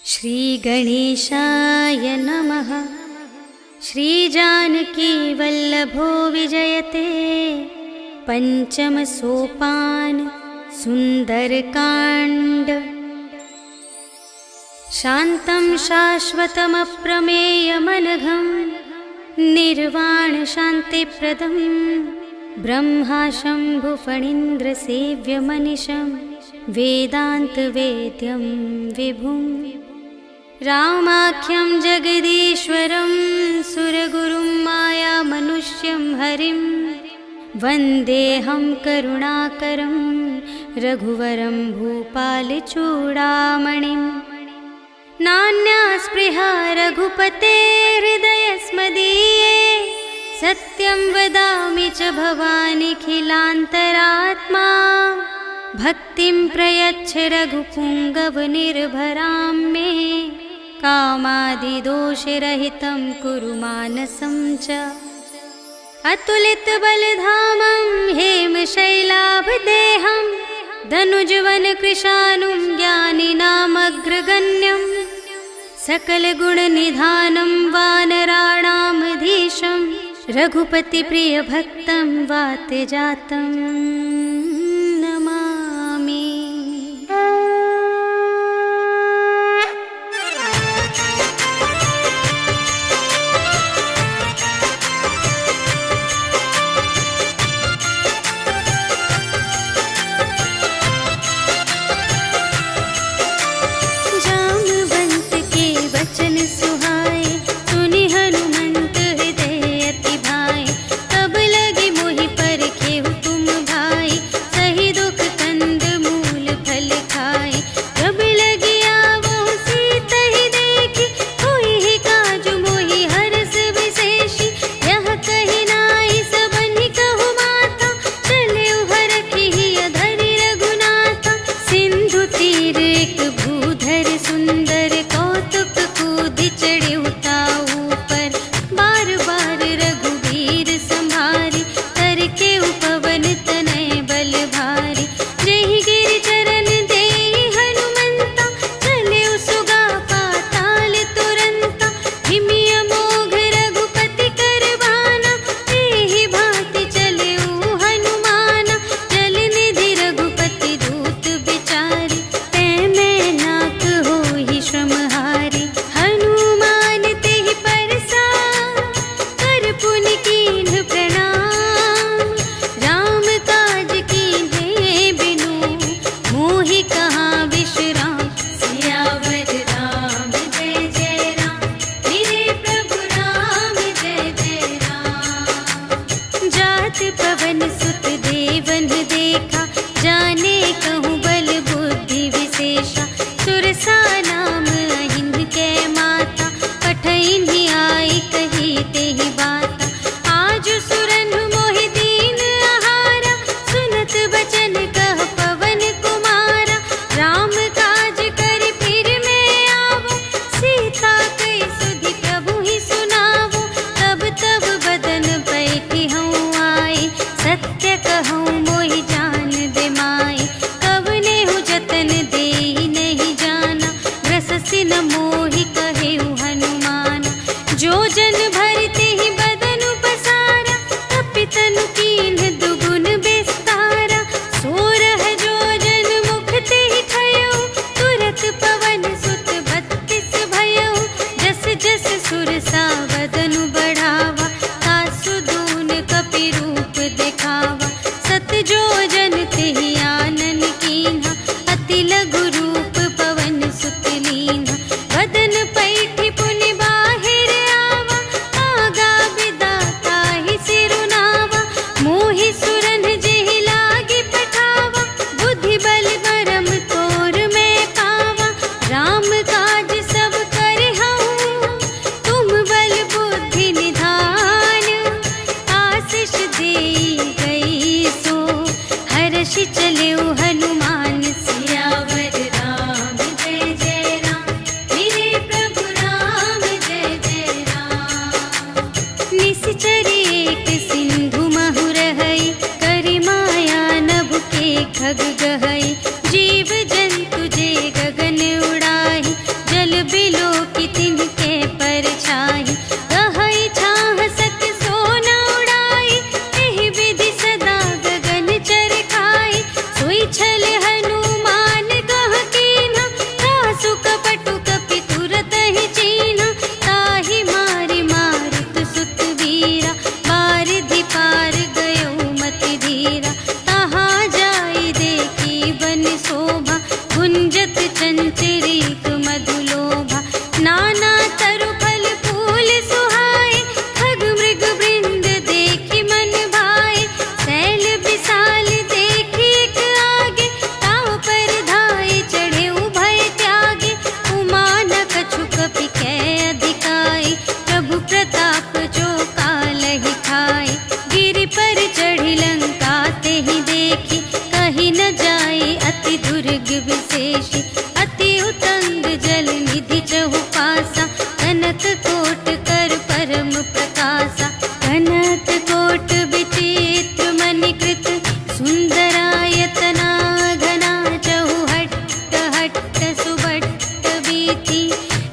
श्रीगणेशाय नमः। श्रीजानकी वल्लभो विजयते। पंचम सोपान सुंदरकांड। शान्तं शाश्वतमप्रमेयमनघं निर्वाण शान्तिप्रदं ब्रह्मा शम्भुफणीन्द्रसेव्यमनिशं वेदान्तवेद्यं विभुं रामाख्यं जगदीश्वरं सुरगुरुं मायामनुष्यं हरिं वन्देऽहं करुणाकरं रघुवरं भूपालचूडामणिं। नान्या स्पृहा रघुपते हृदयस्मदीये सत्यं वदामि च भवानिखिलान्तरात्मा। भक्तिं प्रयच्छ रघुपुङ्गवनिर्भरां मे कामादिदोषरहितं कुरु मानसं च। अतुलितबलधामं हेमशैलाभदेहं धनुजवनकृशानुं ज्ञानिनामग्रगण्यं सकलगुणनिधानं वानराणामधीशं रघुपतिप्रियभक्तं वातजातं नमामि। तिरिक मधुलोभा। नाना तरु फल फूल सुहाए, खग मृग वृंद देखी मन भाए। शैल विशाल देखी एक आगे, ताव पर धाये चढ़े उभय त्यागे। उमा न कछु कपि कै अधिकाई, प्रभु प्रताप जो कालहि खाए। गिरि पर चढ़ी लंका तेहि देखी, कही न जाए अति दुर्ग विशेषी। अति उतंग जल निधि चहु पासा, कनक कोट कर परम प्रकाशा। कनक कोट विचित्र मणिकृत, सुंदरायतना घना। चहु हट्ट हट्ट सुबट्ट वीथि,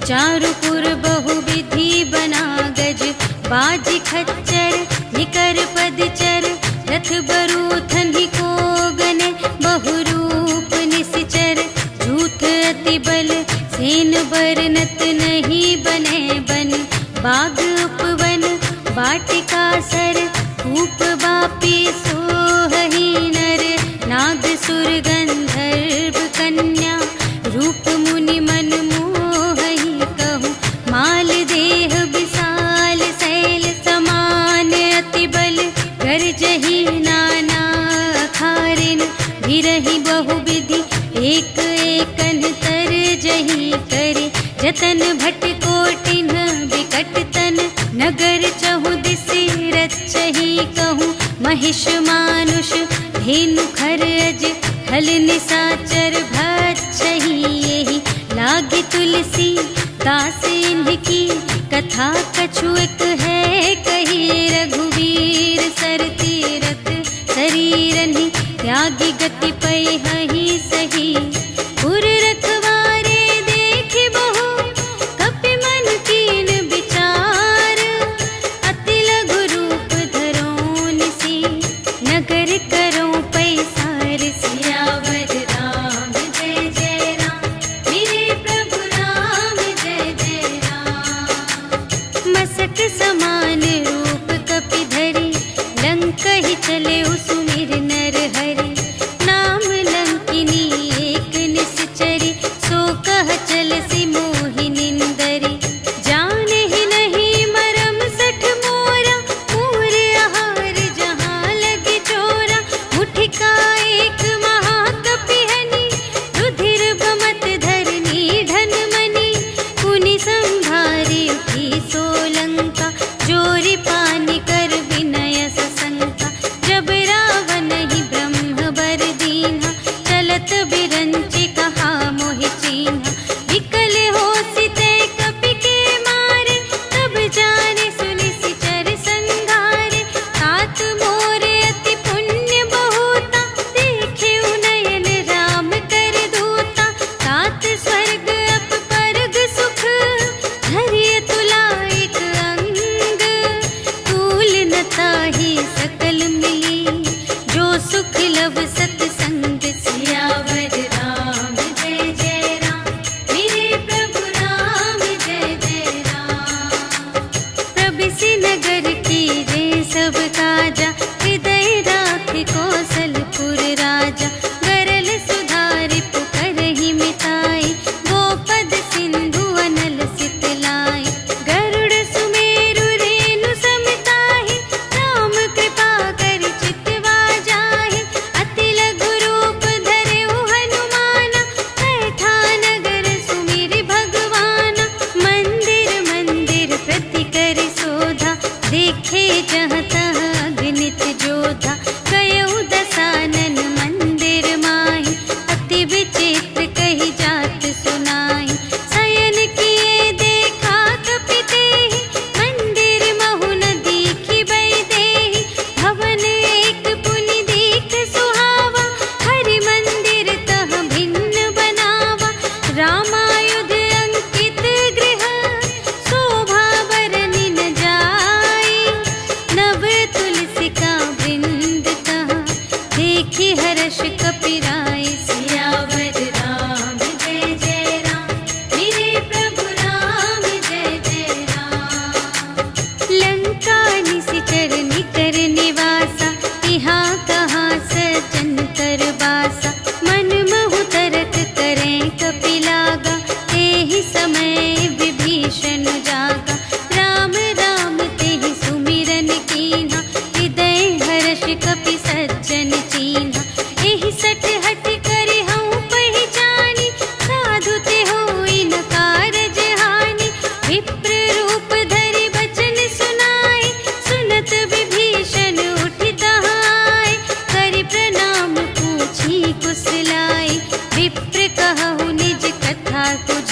चारुपुर बहुविधि बना गज। बाजी खच्चर निकर पदचर, रथ बरूथनि को गने। बहुरूप निसिचर झूठ अति बल, सेन बरनत नहीं बने बन। बाग उपवन वाटिका सर, कूप बापी सोहहि नर। नाग सुर गंधर्व कन्या, रूप मुनि मन मोहहि कहूँ। माल देह विशाल शैल समान, अति बल गरजहि नाना अखारिन। भिरहि बहुविधि एक एकन तरजहि करे। जतन भट कोटिन विकट तन, नगर चहु दिसि रचहि कहूँ। महिष मानुष धेनु खरज, हल निसाचर भक्षहि एहि। लागी तुलसी दास इनकी, कथा कछु एक है कही। रघुवीर सर तीरथ शरीरनि, त्यागी गति पैहि सही। पुर रखवारे देखि बहु, कपि मन कीन विचार। अति लघु रूप धरो निसी, नगर करो पैसार। सियावर राम जय जय राम, मेरे प्रभु राम जय जय राम। मसक समान रूप कपि धरि, लंक ही चले सुमिर नर हरि। नाम लंक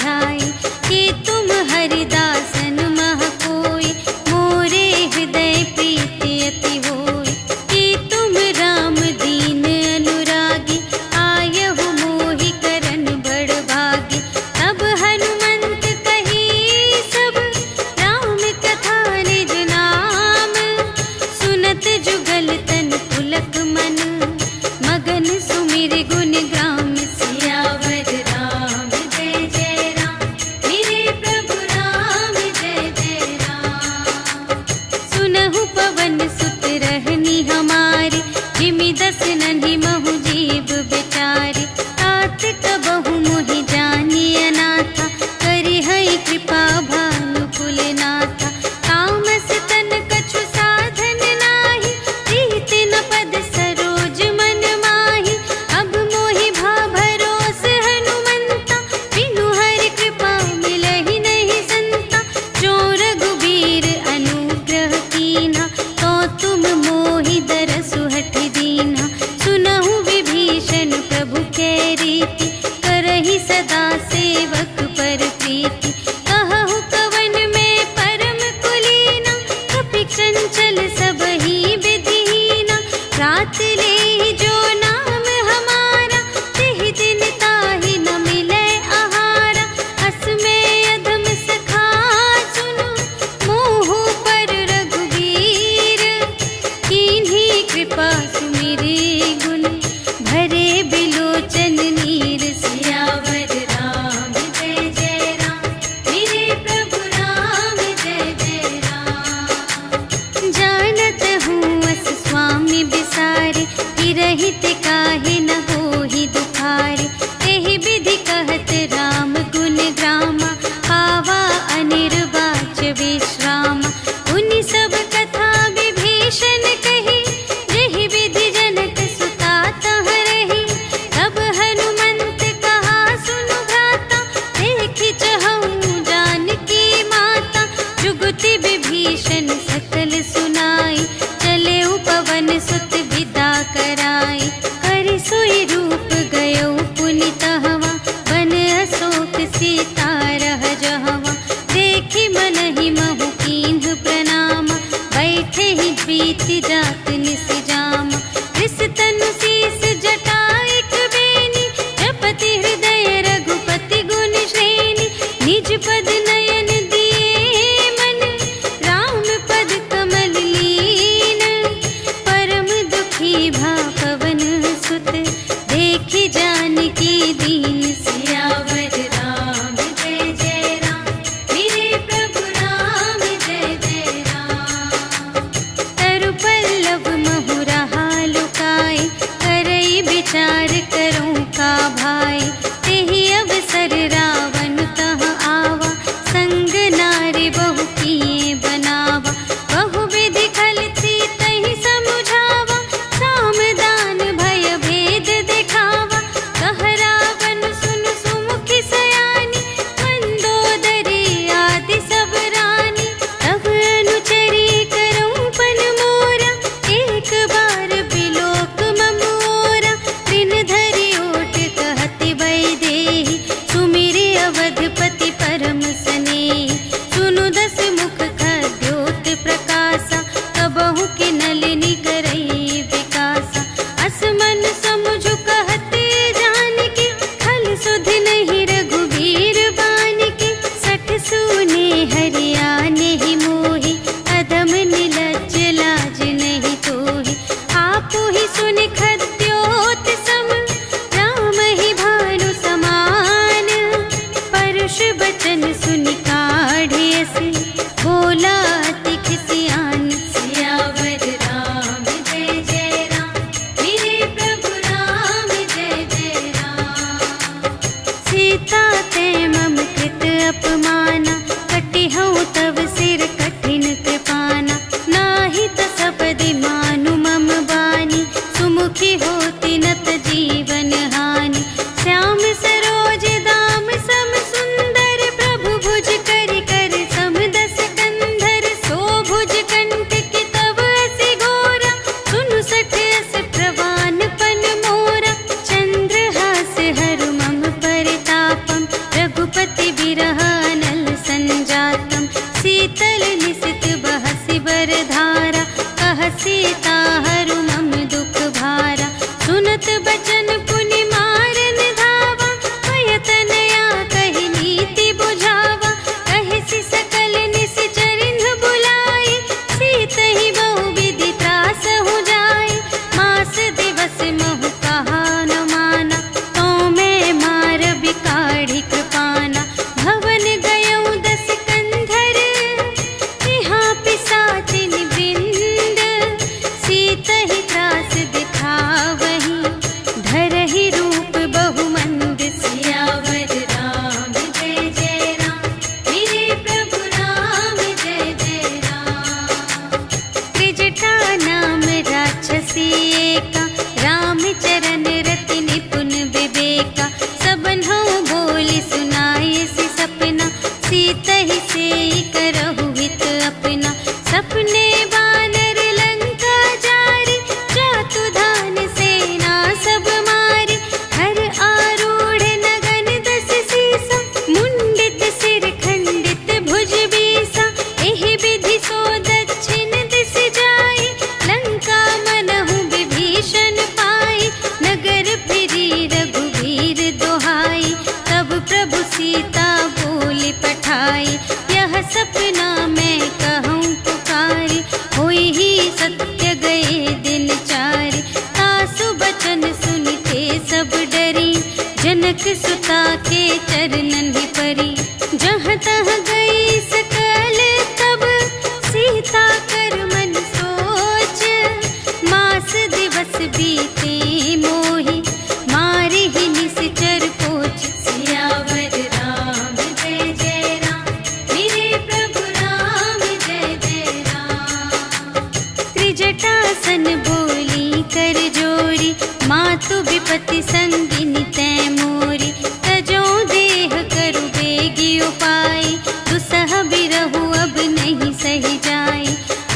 बुझाए, कि तुम हरिदासन मह कोई, मोरे हृदय प्रीति अति होय। कि तुम राम दीन अनुरागी, आयहु मोहि करन बड़ भागी। तब हनुमंत कही सब, राम कथा निज नाम। सुनत जुगल तन पुलक मन, मगन सुमिर गुण ग्राम। सियावर राम जय जय राम, मेरे प्रभु राम जय जय राम। सुनहु पवन सुत रहनी हमारी, जिमि दस नन्ही महु जीव बेचारी। तात कबहु मोहि जानिय नाथा, करिहै कृपा भानु कुलनाथा। तामस तन कछु साधन नाही, प्रीति न पद सरोज मन माही। अब मोहि भा भरोस हनुमंता, बिनु हरि कृपा मिलहि नहीं संता। जो रघुबीर अनुग्रह कीन्हा, तो तुम मोहि दरसु हठि दीन्हा। सुनहु विभीषण प्रभु कै रीति, करहि सदा सेवक पर प्रीति। कहहु कवन में परम कुलीना, कपि चंचल सबहि विधिहीना। रात लेहि जो नाम हमारा, तिहि दिन ताहि न मिलै आहारा। अस में अधम सखा सुनु, मोहु पर रघुबीर। कीन्ही कृपा सुमिरि गुण, भरे बिलोचन नीर। सियावर राम जय जय राम, मेरे प्रभु राम जय जय राम। जानत हूँ अस स्वामी बिसारे, रहित काहे न होहि दुखारे। एहि विधि कहत राम गुण ग्रामा, पावा अनिर्वाच विश्रामा। उनि सब कथा विभीषण कही, जेहि विधि जनक सुता तह रही। तब हनुमंत कहा सुनु भ्राता, देखि चहऊँ जानकी माता। जुगति विभीषण सकल सुनाई, चले पवन सुत विदा कराई। करि सोई रूप गयो पुनि तहवा, बन अशोक सीता रह जहवा। देखि मनहि महु कीन्ह प्रणामा, बैठे ही प्रीति जात निस जामा। कृस तनु शीस जटा एक बेनी, जपति हृदय रघुपति गुण श्रेणी। निज पद नयन दिए मन, राम पद कमल लीन। परम दुखी भा पवन सुत, देखि जानकी दीन। सियावर राम जय विरह अनल संजातम शीतल निशित बहसि बरधारा कह सीता हरु मम दुख भारा सुनत बचन पुनि मारन धावा भयतनया कहि नीति बुझावा कहि सकल निश्चरिन्ह बुलाई सीतहि बहु विधि त्रास हो जाय मास दिवस महु कहा न माना तो मैं मार बिकाढ़ी कृपाना भवन गयौ दस कंधर यहाँ पिसाचिन वृंद सीतहि त्रास दिखावहि धरहि रूप बहुमंद सियावर राम जय जय राम मेरे प्रभु राम जय जय राम त्रिजटा नाम राक्षसी एका रामचरण रति निपुण विवेका सबन्हु बोली सुनाए सि सपना सीतहि सेई करहु हित अपना सपने बानर लंका जारी जातु धान सेना सब मारी हर आरूढ़ नगन दस सीसा मुंडित सिर खंडित भुज बीसा एहि विधि सो दक्षिण दिस जाई लंका मनहु विभीषण पाई नगर फिरी रघुवीर दोहाई तब प्रभु सीता बोली पठाई यह सपना मैं कहूँ पुकारी होई ही सत्य गए दिन चारि तासु बचन सुनते सब डरी जनक सुता के चरणन ही परी जहाँ तहाँ गई सकल तब सीता कर मन सोच मास दिवस बीते मोहि मारे ही निश्चर पोच सियावर राम जय जय राम मेरे प्रभु राम जय जय राम त्रिजटासन बोली कर जोरी मातु विपति संगिनी तै मोरी तजो देह करु बेगी उपाय दुसह बिरहु अब नहीं सही जाय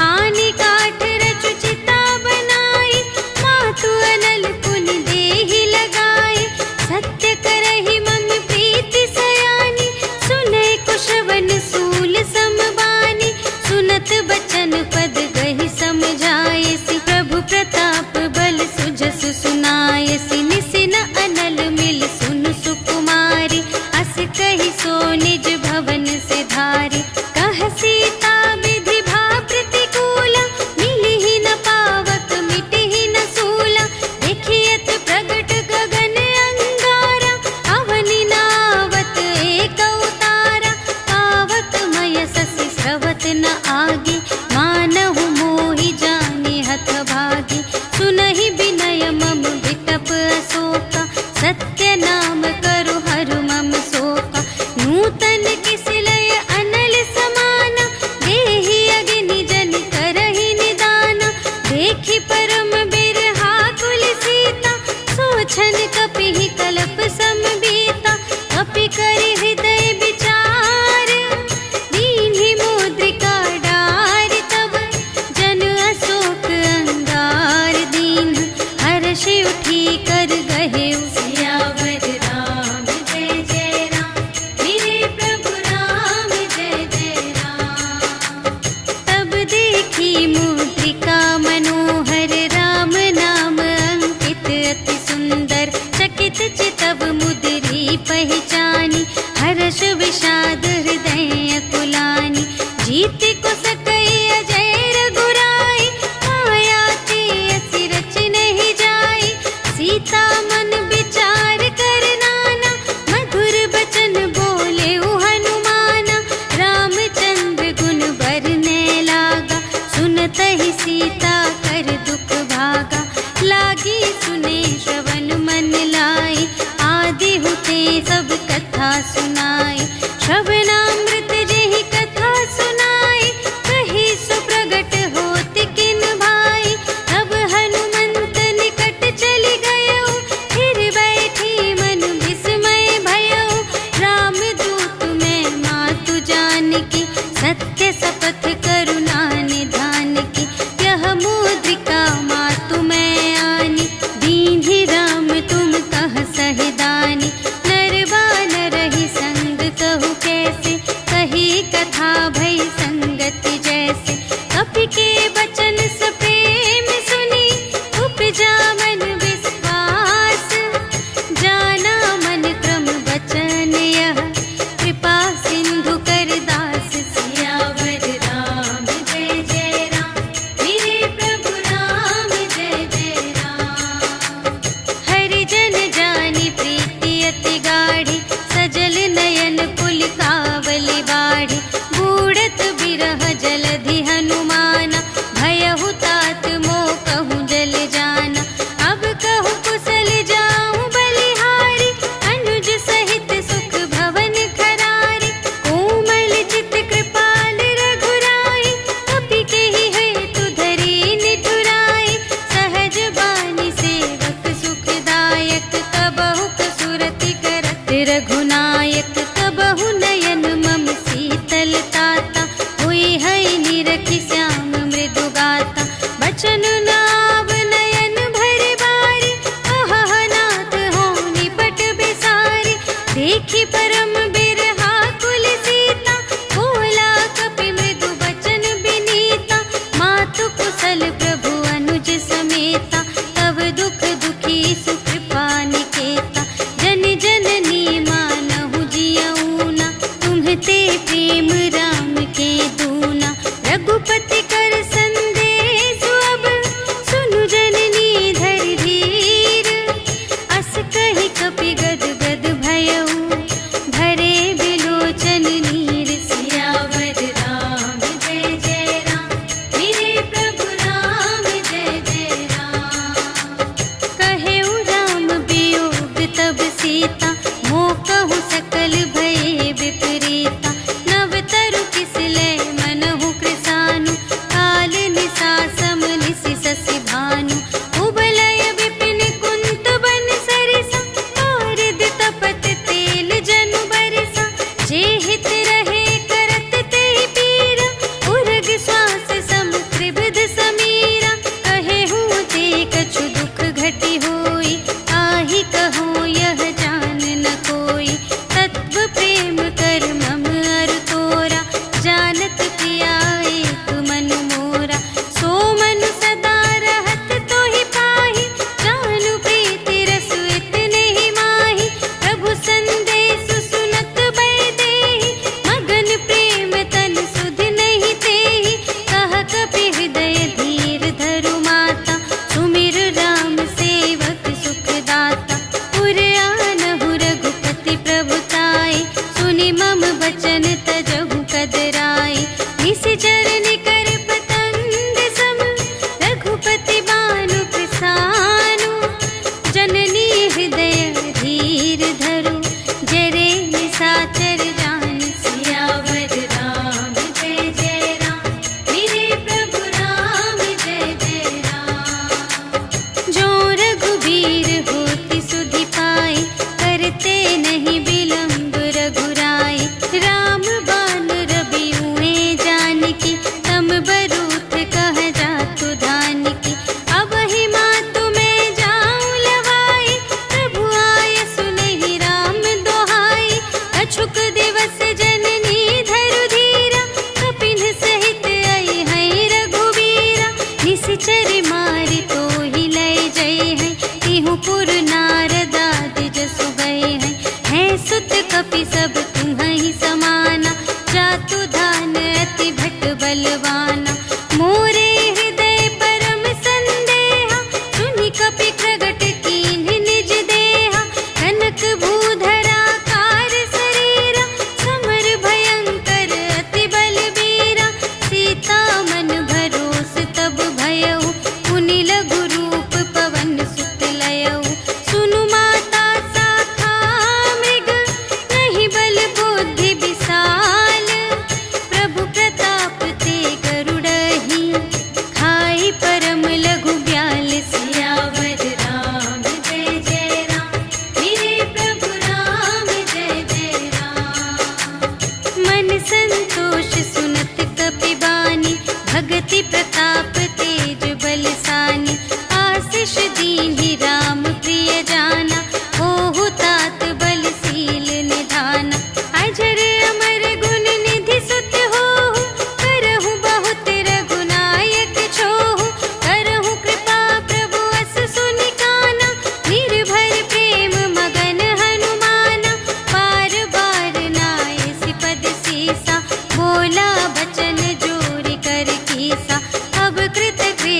आनी काठ रचु चिता बनाई मातु अनल पुनि देहि लगाई सत्य करहि मम प्रीति सयानी सुनै कुशवन सूल समबानी सुनत बचन पद गहि समझायसि प्रभु प्रताप बल सुजस सुनायसि निसिन अनल मिल सुन सुकुमारी अस कहि सो निज भवन से धारी कह सीता विधि भा प्रतिकूला मिलिहि न पावक मिटिहि न सूला देखियत प्रगट गगन अंगारा अवनि नावत एक अवतारा पावक मय ससि स्रवत न आगे मानहु मोहि जाने हथ भागी सुनहि विनय मम विटप अशोका सत्य नाम करु हरु मम शोका नूतन किस लय अनल समाना देहि अग्नि जन करहि निदाना देखि परम बिरहा कुल सीता सोछन कपिहि कलप समबीता कपि करि हृदय विचार दीन्हि मुद्रिका डारि तब जन अशोक अंगार दीन हर्षि उठी कर गहे सियावर राम जय जय राम मेरे प्रभु राम जय जय राम तब देखी मुद्रिका मनोहर राम नाम अंकित अति सुंदर चकित चितव मुद्री पहचानी हर्ष विषाद हृदय कुलानी जीत को सकई अजय रघुराई माया ते असि रच नहीं जाई सीता मन विचार कर नाना मधुर बचन बोले हनुमाना रामचंद्र गुण बरने लागा सुनत ही सीता कर दुख भागा लागी सुने श्रवण मन लाई आदि हुते सब कथा सुनाई श्रवणामृत जेहि कथा सुनाई कही सुप्रगट होत किन भाई तब हनुमंत निकट चली गयो फिर बैठी मन विस्मय भयो राम दूत में मातु जानकी सत्य शपथ करुणा निधान की यह मुद्रिका मातु में आनी दीन्हि राम तुम कह सहिदानी नरवा नरहि संग कहु के प्रेम राम के दूना। रघुपति कर संदेश अब सुनु जननी धर धीर। अस कहि कपि गद गद भयउ भरे बिलोचन नीर। सियावर राम जय जय राम, मेरे प्रभु राम जय जय राम। कहेउ राम वियोग तब सीता, मोकहु सकल भये विपरीता। नव तरु किस लय मनहु कृसानु, काल निसा सम निसि ससि भानु। उबलय विपिन कुंत बन सरिसा, पारद तपत तेल जनु बरसा। जे हित रहे करत तेहि पीरा, उरग श्वास सम त्रिविध समीरा। कहेहु ते कछु दुख घटी होई, आहि कहो यह जान न कोई। तत्व प्रेम कर मम अरु तोरा, जानत पिया एक मन मोरा। सो मन सदा रहत तोहि पाहि, जानु प्रीति रसु इतने ही माहि। प्रभु संदेश सुनत बै देहि, मगन प्रेम तन सुध नहीं तेहि। कह कपि हृदय धीर धरु माता, सुमिर राम सेवक सुख दाता। उर आनहु रघुपति प्रभुताई, सुनि मम बचन तजहु कदराई। निशिचर निकर पतंग सम, रघुपति बानु कृसानु। जननी हृदय धीर धरु, जरे निसाचर जान। सियावर राम जय जय राम, मेरे प्रभु राम जय जय राम। जो रघुबीर होति सुधि पाई, करते नहीं विलंब रघुराई। राम बान रवि हुए जानकी, तम बरूथ कह जातु धानिकी। अब ही मातु मैं जाऊं लवाई, प्रभु आय सुनहि राम दोहाई। अछुक दिवस जननी धरु धीरा, कपिन सहित आई हैं रघुवीरा। निशिचर मारि तोहि लय जय हैं, तिहु पुर नारद आदि जसु गए हैं। हैं सुत कपि सब तुम्हि समाना, जातु धान अति भट बलवाना। मोरे हृदय परम संदेहा, सुनि कपि प्रगट कीन्ह निज देहा। कनक भूधरा कार शरीरा, समर भयंकर अति बलबीरा। सीता मन भरोस तब भयउ, पुनि लघु रूप पवन सुत लयउ। सुनु माता शाखा मृग, नहीं बल बुद्धि विशाल। प्रभु प्रताप ते गरुड़हि, खाई परम लघु ब्याल। सियावर राम जय जय राम, मेरे प्रभु राम जय जय राम। मन संतोष सुनत कपि बानी, भगति प्रताप तेज बलसानी। आशीष दीन्हि राम प्रिय जाना, होहु तात बलशील निधाना। अजर अमर गुण निधि सुत होहु, करहु बहुत रघुनायक छोहु। करहु कृपा प्रभु अस सुनि काना, निर्भर प्रेम मगन हनुमाना। बार बार नाय सिपद सीसा, बोला बचन जोरि कर कीसा। अब कृत कृ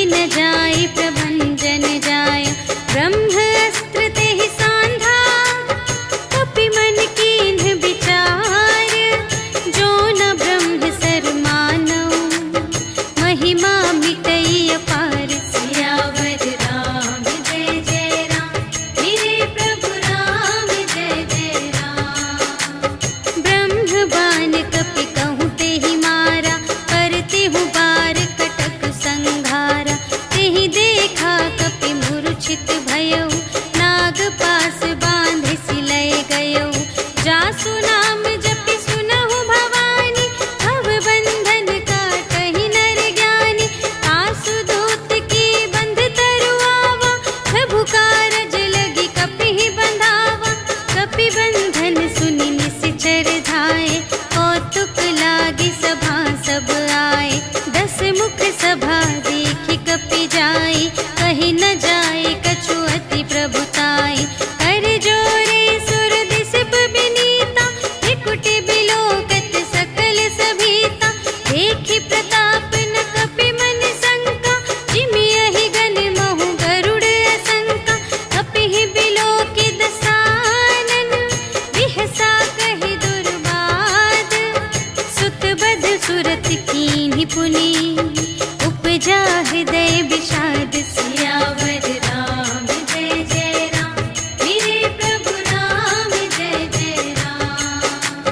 न जाय प्रभंजन जाय। ब्रह्म अस्त्र तेहि सांधा कपि मन कीन्ह विचार। जो न ब्रह्म सर मानव महिमा मिटई अपार। सियावर राम जय जय राम, मेरे प्रभु राम जय जय राम। ब्रह्म बाण कपि कहूँ तेहि मारा, करते हूँ बार कटक संघारा। तेहि देखा कपि मूर्छित भयउ, नाग पास बांधे सिलय गयउ। जासु नाम जपि सुनहु भवानी, भव बंधन काटहि नर ज्ञानी। आसु दूत की बंध तरुआवा, प्रभु कारज लगी कपि बंधावा। कपि बंधन सुनि निश्चर धाय, कौतुक लागी सभा सब आए। 10 मुख सभा देखि कपि जाय, कहि न जाय कछु अति प्रभुताई। कर जोरे सुर दिसप बिनीता, त्रिकुटि बिलोकत सकल सभीता। देखि प्रताप न कपि मन शंका, जिमियहि गन महु गरुड़ असंका। कपिहि बिलोकि दसानन, बिहसा कहि दुर्बाद। सुत बध सुरत कीन्हि पुनि, उपजा हृदय विषाद। सियावर राम जय जय राम, मेरे प्रभु राम जय जय राम।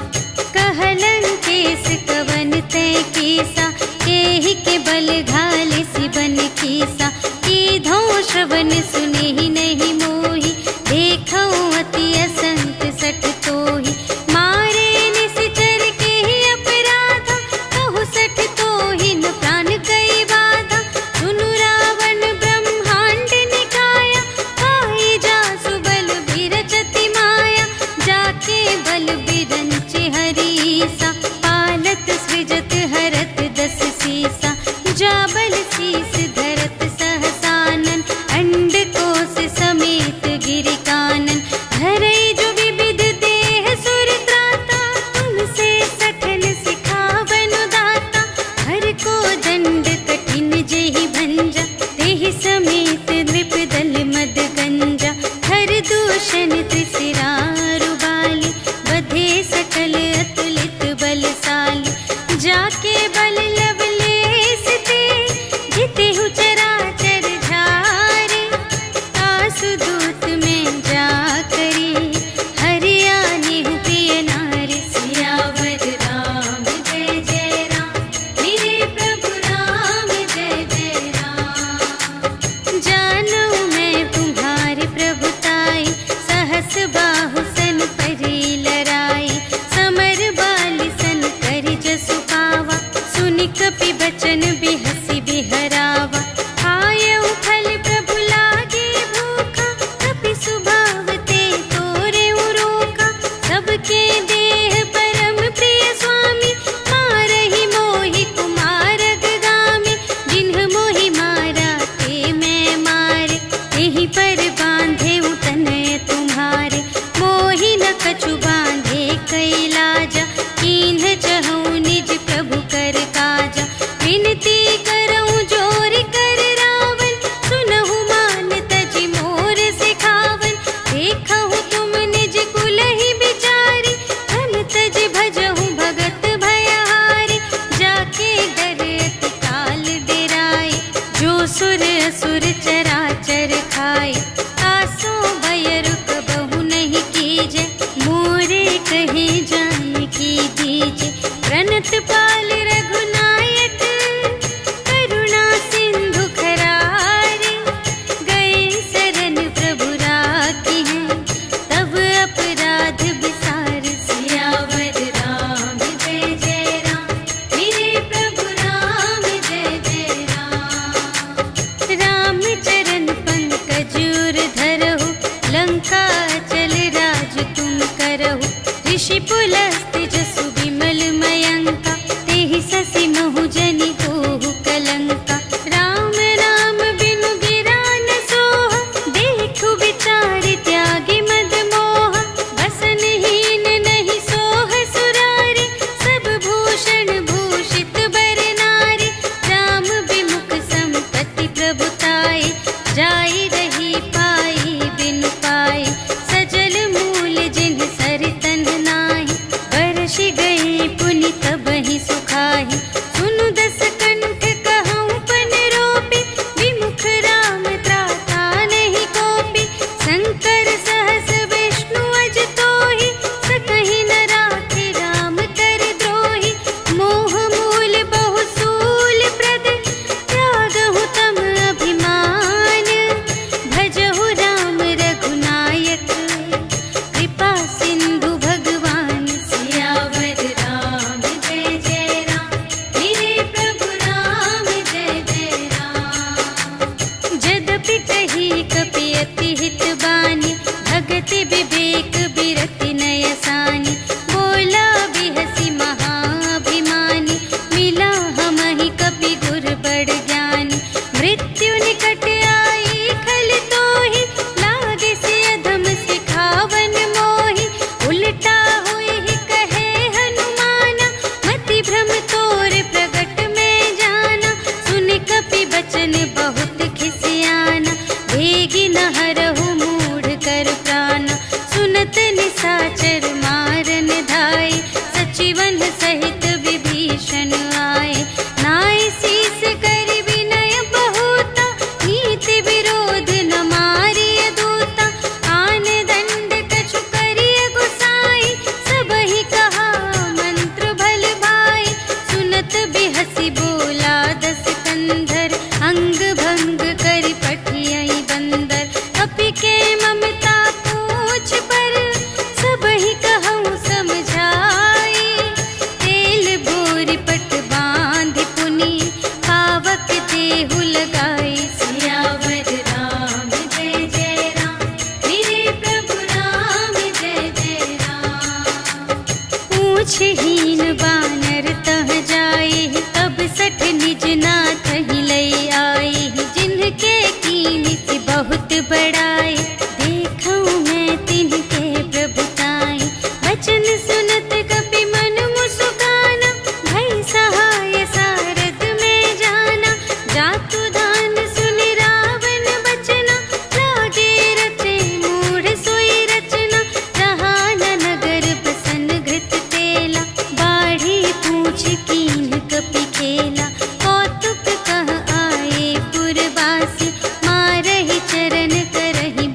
कहलंकेश कवन तै कीसा, एहि के बल घाले सिबन कीसा। कीधौ श्रवण सुनेहि नहीं मोहि, देखौ अति असंत सठ तोहि। मारे निश्चर केहि अपराधा, कहु सठ तोहि न प्राण कई बाधा। सुनु रावण ब्रह्मांड निकाया, पाई जासु बल बिरचति माया। जाके बल बिरंच हरीसा, पालत सृजत हरत 10 सीसा। जा बल शीस धरत सहसानन, अंड कोश समेत गिरि कानन। धरई जो विविध देह सुर त्राता, तुमसे सठन सिखावन दाता। हर को दंड कठिन जेहि भंजा, तेहि समेत नृप दल मद गंजा। हर दूषण त्रिशिरारु बाली, बधे सकल अतुलित बलशाली। जाके बल लवलेश ते, जितेहु चराचर झारे। आसु दूत में जा करी, हरियानेहु प्रिय नारी। सियावर राम जय जय राम, मेरे प्रभु राम जय जय राम। जानू मैं तुम्हारे प्रभुताई, सहस बाहु सन परी लराई। समर बाली सन करि जसु पावा, सुनि कपि बचन बिहसि बिहरावा। आयउ फल प्रभु लागे भूखा, कपि सुभाव ते तोरेउ रोका। सबके देह परम प्रिय स्वामी, मारहि मोहि कुमारग गामी। जिन्ह मोहि मारा ते मैं मारे, तेहि पर बांधे तनय तुम्हारे। मोहि न कछु बांधे कैलाजा, कीन्ह चहु निज प्रभु कर काजा। विनती करऊँ जोर कर रावण, सुनहु मान तजि मोर सिखावन। देखहु तुम निज कुलहि बिचारी, धन तजि भजहु भगत भयहारी। जाके डर अति काल डेराए, जो सुर असुर चराचर खाए। आसो भय रुक बहु नहीं कीजे, मोरे कहे जाय की दीजे। प्रणत पाल रघुनायक, करुणा सिंधु खरारे। गए शरण प्रभु राखी हैं, तब अपराध बिसार। सियावर राम जय जय राम, मेरे प्रभु राम जय जय राम। राम चरण पंकज उर धरहु, लंका चल राज तुम करहु। ऋषि पुलस्त्य जसु विमल मयंका, तेहि ससि महु जनि होहु कलंका। राम नाम बिनु गिरा न सोहा, देखु विचार त्यागी मद मोहा। बसनहीन नहीं सोह सुरारी, सब भूषण भूषित बर नारी। राम विमुख संपत्ति प्रभु पूछहीन बानर तह जाए, तब सठ निज नाथ ही लई आए। जिनके कीनी से बहुत बड़ाए, देखऊं मैं तिनके प्रभुताई। वचन सुनत कपि मन मुस्काना, भई सहाय सारद में जाना। जातु दान सुनि रावण बचना, लागे रचे मूढ़ सोई रचना। जहाँ न नगर बसन घृत तेला, बाढ़ी पूछ कीन कपि खेला। कौतुक कह आए पुरवासी, मारहि चरण करहि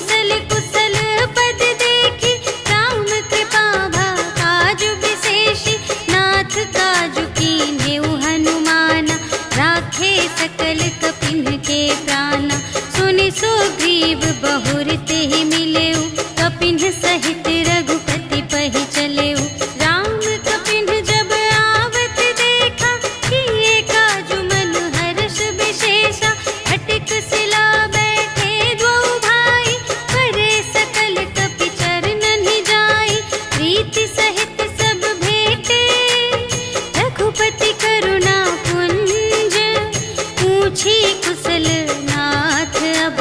कुशल कुशल पद देखी, राम कृपा भा काजु विशेषी, नाथ काजु कीन्हेउ हनुमाना, राखे सकल कपिन के प्राणा। सुनि सुग्रीव बहुर तेहि मिलेउ, कपिन सहित रघुपति पहि चलेउ। राम कपिन जब आवत देखा, किए काजु मन हर्ष विशेषा, अटिक शिला बैठे द्वौ भाई, करे सकल कपि चरणन जाई। प्रीति सहित सब भेटे, रघुपति करुणा पुंज, पूछी कुशल नाथ अब,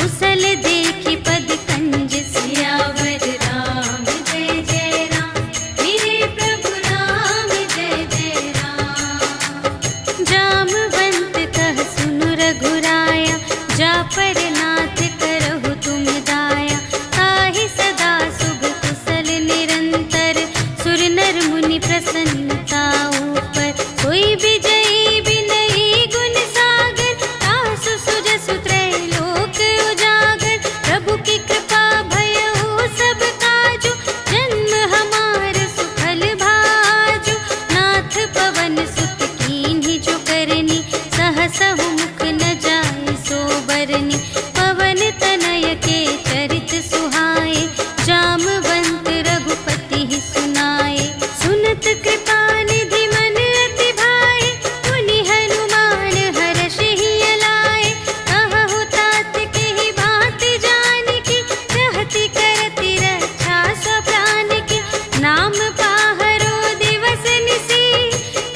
कुशल देखी पद कंज। सियावर राम जय जय राम, मेरे प्रभु राम जय जय राम। जामवंत कह सुनु रघुराया, जा पर नाथ करहु तुम दाया। ताहि सदा शुभ कुशल निरंतर, सुर नर मुनि प्रसन्नता ऊपर। सोई विजयी विनयी गुण सागर, तासु सुजसु त्रैलोक उजागर। प्रभु की कृपा भयउ सब काजु, जन्म हमार सुफल भाजु। नाथ पवन सुत कीन्ही जो करनी, सहसहु मुख न जाय सो बरनी। पवन तनय के चरित सुहाए, जामवंत रघुपति ही सुनाए। सुनत कृपा निधि मन अति भाए, मुनि हनुमान हर्षहि अलाए। कहु तात केहि बात जानकी, रहति करति रक्षा सब प्राण की। नाम पाहरो दिवस निसी,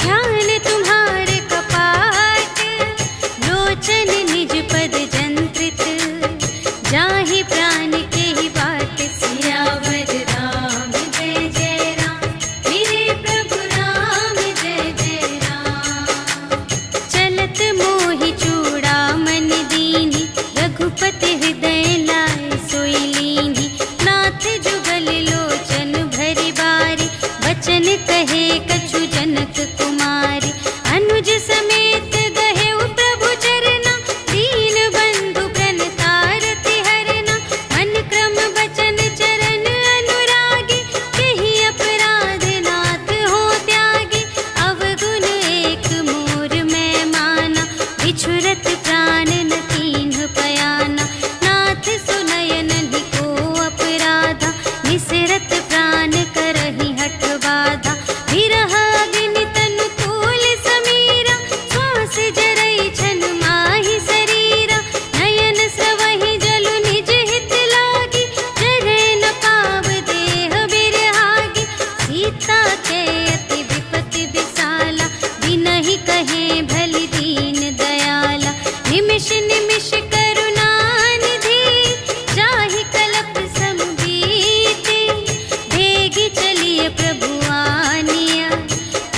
ध्यान तुम्हारे कपाट। लोचन निज पद जंत्रित, जाहि प्राण केहि बाट। सियावर राम जय जय राम, मेरे प्रभु राम जय जय राम। चलत मोहि चूड़ामणि दीन्हि, रघुपति हृदय लाय सोई लीन्हि। नाथ जुगल लोचन भरि बारी, बचन कहे कछु जनक कुमारी। अनुज समेत गहेउ प्रभु चरना, दीन बंधु प्रणतारति हरना। मन क्रम बचन चरण अनुरागी, केहि अपराध नाथ हो त्यागी। अवगुण एक मोर मैं माना, बिछुरत प्राण न कीन्ह पयाना। नाथ सुनयन को अपराधा, निसरत प्राण करहि हठ बाधा। विरह अग्नि तनु तोल समीरा, श्वास जरई छन माहि शरीरा। नयन स्रवहि जलु निज हित लागी, जरै न पाव देह बिरहागी। सीता के अति विपति विसाला, बिनहि कहे भलि दीन दयाला। निमिष निमिष करुणा निधि, जाहि कलप सम बीति। भेगी चलिए प्रभु आनिया,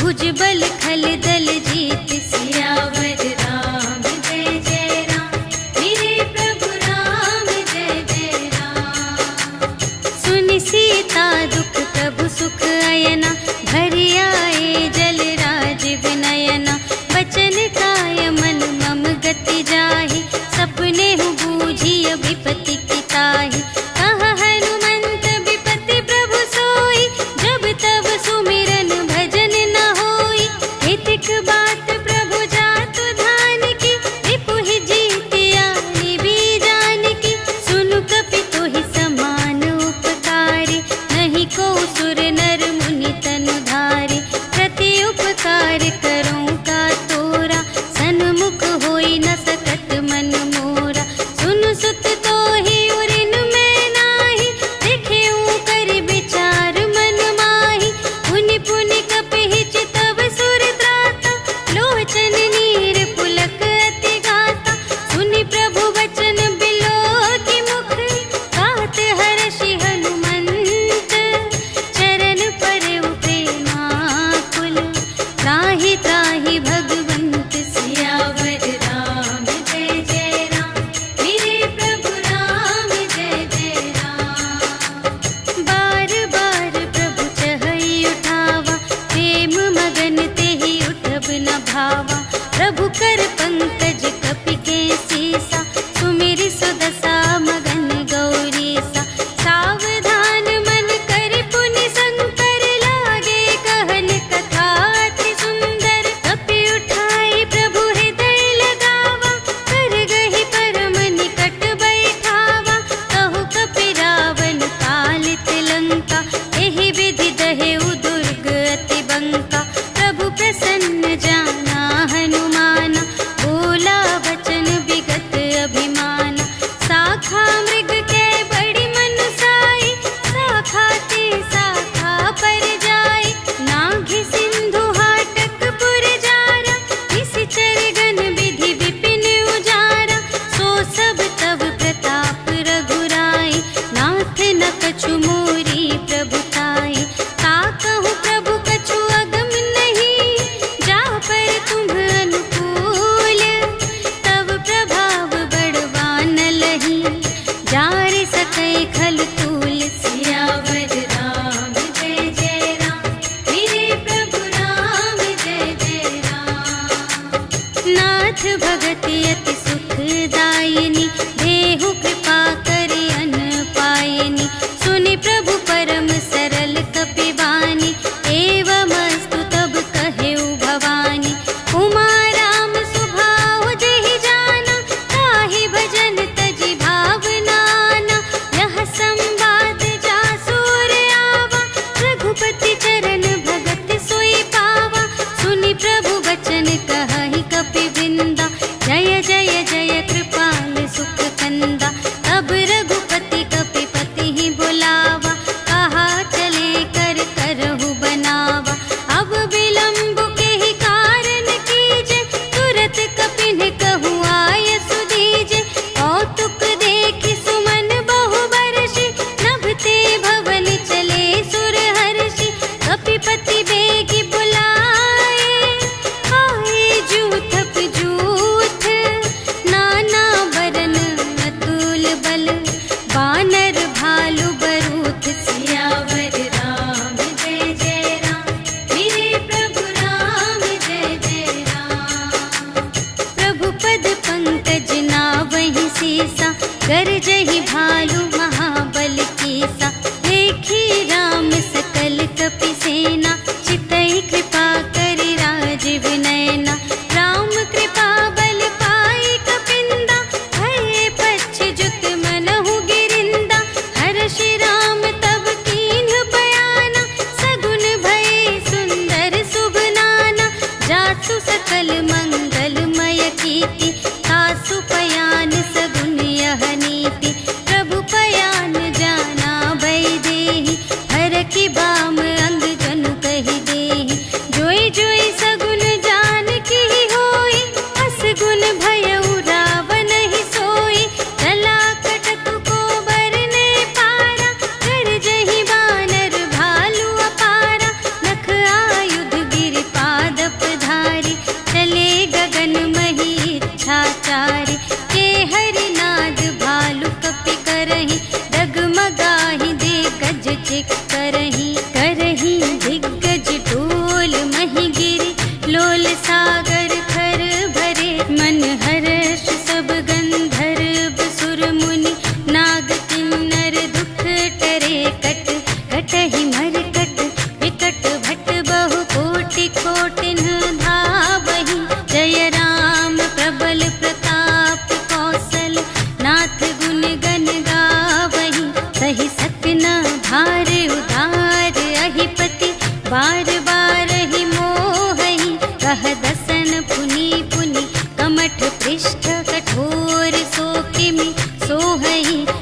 भुजबल खल दल जीत। सियावर राम जय जय राम, मेरे प्रभु राम जय जय राम। सुनि सीता दुख प्रभु सुख अयना, भरि आए जल राज विनयना। बचन काय मन मम गति जाहि, सपने हु बूझिय विपति की ताहि। कहा हनुमंत विपति प्रभु सोई, जब तब सुमिरन भजन न होई। हितिक बात प्रभु जातु धान की, रिपुहि जीतिया निबी जानकी। सुनु कपि तोहि समान उपकारी, नहीं को सुर नर मुनि तन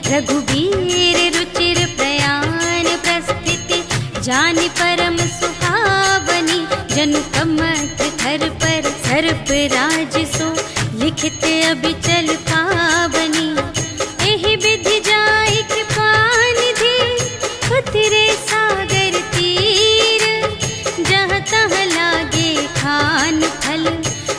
रघुबीर रुचिर प्रयाण प्रस्थिति, जानि परम सुहावनी। जनु कमठ धर पर सर्प राज सो, लिखित अबिचल पावनी। एहि विधि जाई कृपा निधि, उतरे सागर तीर। जहाँ तहाँ लागे खान फल,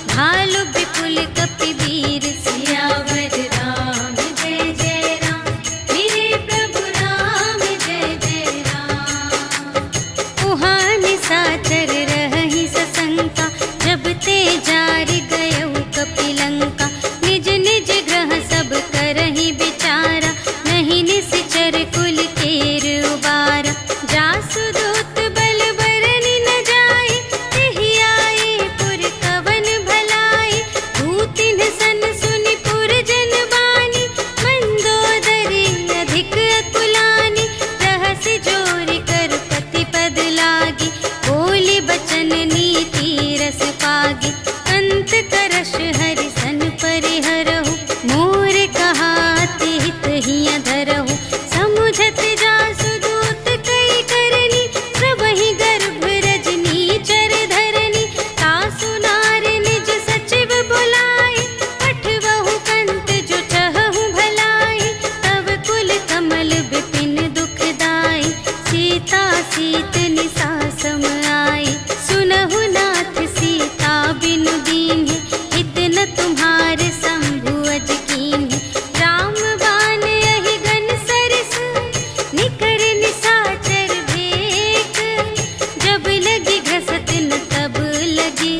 भालु विपुल कपिवीर। सियावर राम जय जय राम, मेरे प्रभु राम जय जय राम। उहाँ निशाचर रहहि सशंका, जब ते जारि गयउ कपिलंका। निज निज ग्रह सब करहि विचारा, नहीं निश्चर कुल केर उबारा। जासु दूत बल बरनि न जाए, तेहि आए पुर कवन भलाई। दूतिन सन सुनि पुर जन बानी, मंदोदरी अधिक अकुलानी। रहसि जोरि कर पति पद लागी, बोली बचन नीति रस पागी। अंत करश हरि सन परिहरहु, मोर कहाति हित हिया धरहु। समुझत जासु दूत कई करनी, प्रभहि गर्भ रजनी चर धरनी। तासु नार निज सचिव बुलाए, पठवहु कंत जो चहहु भलाई। तब कुल कमल विपिन दुखदाई, सीता सीत निसा सम आई। सुनहु नाथ सीता बिनु दीन्हि, हित न तुम्हारे शंभु अज कीन्हि। राम बाण यहि गन सरस, निकर निशाचर भेक। जब लगी घसत न तब लगी,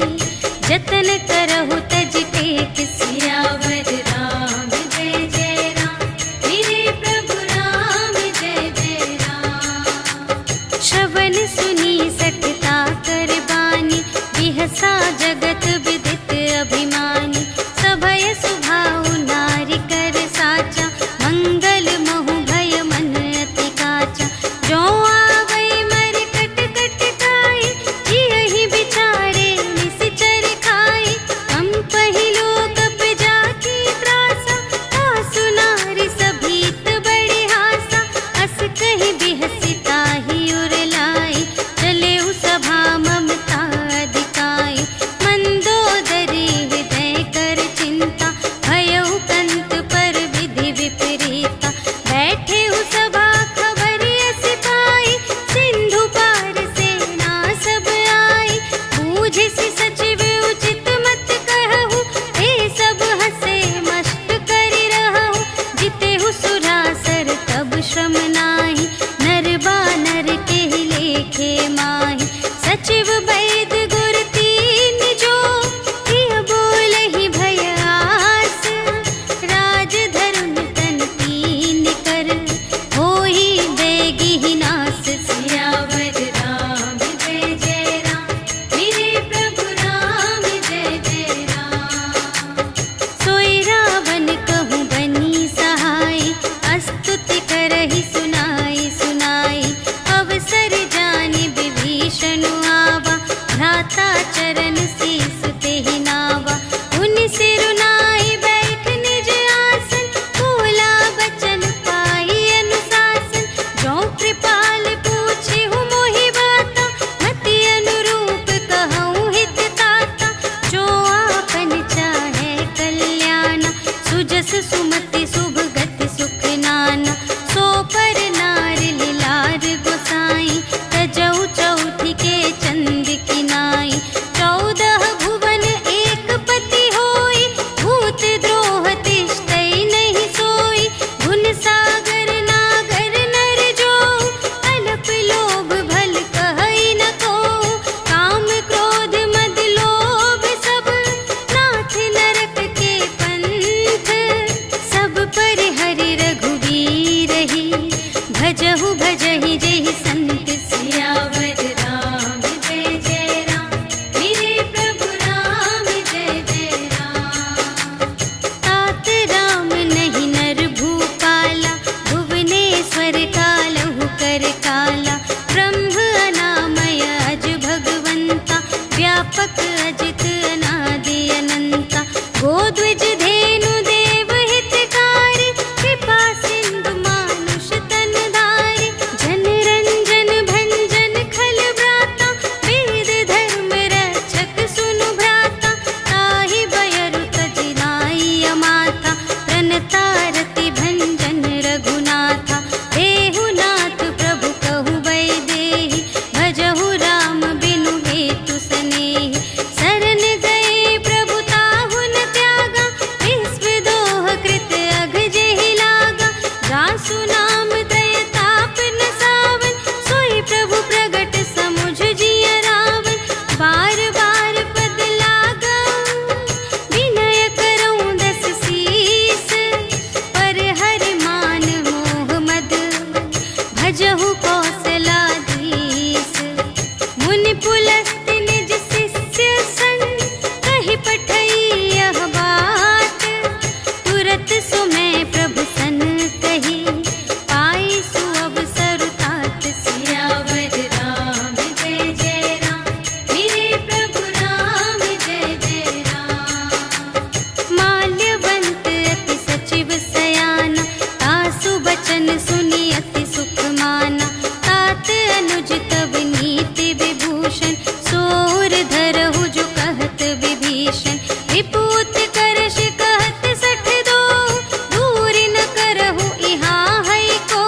जतन करहु तज टेक। सियावर राम जय जय राम, मेरे प्रभु राम जय जय राम। श्रवण सुनी सठता कर बानी, बिहसा जगत विदित अभिमानी। सभय सुभाउ नारी कर साचा, मंगल महु भय मन अति काचा। जो आवै मर कट कट काई, जियहि बिचारे निश्चर खाई। हम पहिलो कप जाकी त्रासा, तासु नारी सभीत बड़े हासा। अस कहि बिहसि ताहि उर लाई, चले उ सभा ममता अधिकाई। मंदोदरी हृदय कर चिंता, भयउ कंत पर विधि विपरीता। बैठे उ सभा खबर अस पाई, सिंधु पार सेना सब आई। बूझिसि सचिव उचित मत कहु, हे सब हसे मस्त करि रहु। जितेहु सुरासर तब श्रम नाहि, नर बानर केहि लेखे माहि। सचिव वैद गुर तीन जो, प्रिय बोलहि भय आस। राज धरुन तन तीन कर, होहि बेगिहि नास। सियावर राम जय जय राम, मेरे प्रभु राम जय जय राम। सोई रावण कहूँ बनी सहाय, स्तुति करहि सुनाई सुनाई। अवसर जानि विभीषण आवा, भ्राता चरण शीस तेहि नावा। उनि सिरुनाई बैठ निज आसन, बोला बचन पाई अनुशासन। जो कृपाल पूछिहु मोहि बाता, मति अनुरूप कहूँ हित ताता। जो आपन चाहे कल्याण, सुजस सुमति शुभ गति सुख नाना। सो पर नार लिलार गोसाई, तजौ चौथि के चंद किनाई। 14 भुवन एक पति होई, भूत द्रोह तिष्ठै नहीं सोई। गुण सागर नागर नर जो, अल्प लोभ भल कहै न कोउ। काम क्रोध मद लोभ सब, नाथ नरक के पंथ। सब पर हरि रघुवीर ही, भजहु भजहि जेहि संत। सियावर राम जय जय राम, मेरे प्रभु राम जय जय राम। तात राम नहीं नर भूपाला, भुवनेश्वर कालहु कर काला। ब्रह्म अनामय अज भगवंता, व्यापक अजित अनादि अनंता। गोद्विज धेनु देव हितकारी, कृपा सिंधु भजहु कौशलाधीश। मुनि पुलस्त्य निज शिष्य संग कहि पठई यह बात। तुरत सुमय प्रभु सन कही पाई सुअवसर तात। सियावर राम जय जय राम, मेरे प्रभु राम जय जय राम। माल्यवंत अति सचिव सयाना, तासु बचन सुनि अति सुख माना। तात अनुज तब नीति विभूषण, सोर धरहु जो कहत विभीषण। विपूत करश कहत सठ दो, दूर न करहु इहाँ है को।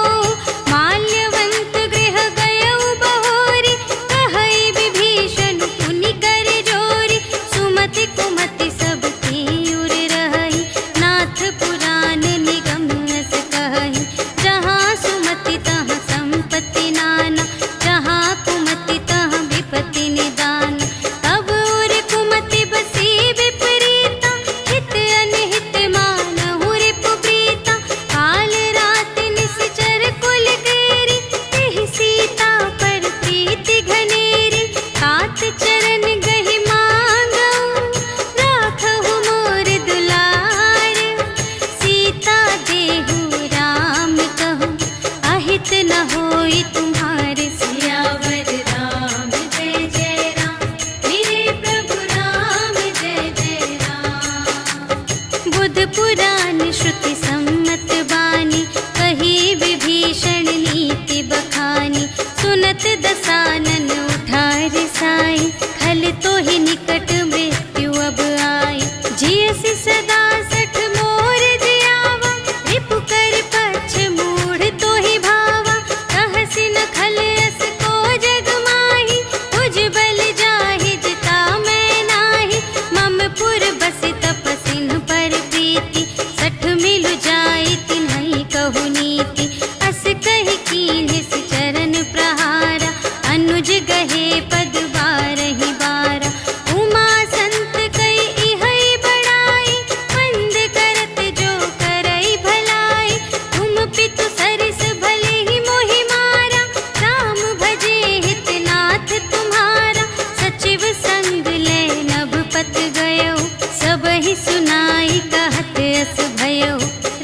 माल्यवंत गृह गयउ बहोरी, कहई विभीषण पुनि कर जोरी। सुमति कुमति सब की उर रहई, नाथ पुराण निगम अस कहई। जहाँ सुमति तहाँ संपत्ति नाना, जहाँ कुमति तहाँ विपत्ति निदान। तब उर कुमति बसी विपरीता, हित अनहित मानहु रिपु प्रीता। काल रात निश्चर कुल केरी, तेहि सीता पर प्रीति घनेरी। तात चरण गहि मांगऊ, राखहु मोर दुलार। सीता देहु राम कहूँ, अहित न होई तुम्हारे। सियावर राम जय जय राम, मेरे प्रभु राम जय जय राम। बुध पुराण श्रुति सम्मत बानी, कही विभीषण नीति बखानी। सुनत दसानन उठा रिसाई, खल तो ही निकट मृत्यु अब आई। जियसि सदा सठ मोर जियावा, रिपु कर पक्ष मूढ़ तो ही भावा। कहसि न खल अस को जग माही, तुझ बल जाहि जिता मैं नाही। मम पुर बसि तपसिन पर प्रीति, सठ मिलु जाई तिन्हई कहु नीति। अस कहि कीन्हिस चरण प्रहारा, अनुज गहे पद बारहि बारा। उमा संत कई इहै बड़ाई, मंद करत जो करई भलाई। तुम पितु सरिस भले ही मोहि मारा, राम भजे हित नाथ तुम्हारा। सचिव संग ले नभ पत गयो, सबहि सुनाई कहत अस भयो।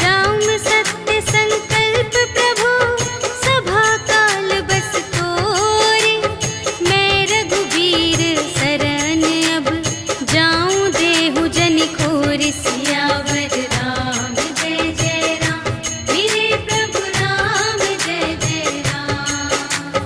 राम सत्य संकल्प प्रभु, सभा काल बस तोरे। मैं रघुबीर शरण अब, जाऊं देहु जनि खोरि। सियावर राम जय जय राम, मेरे प्रभु राम जय जय राम।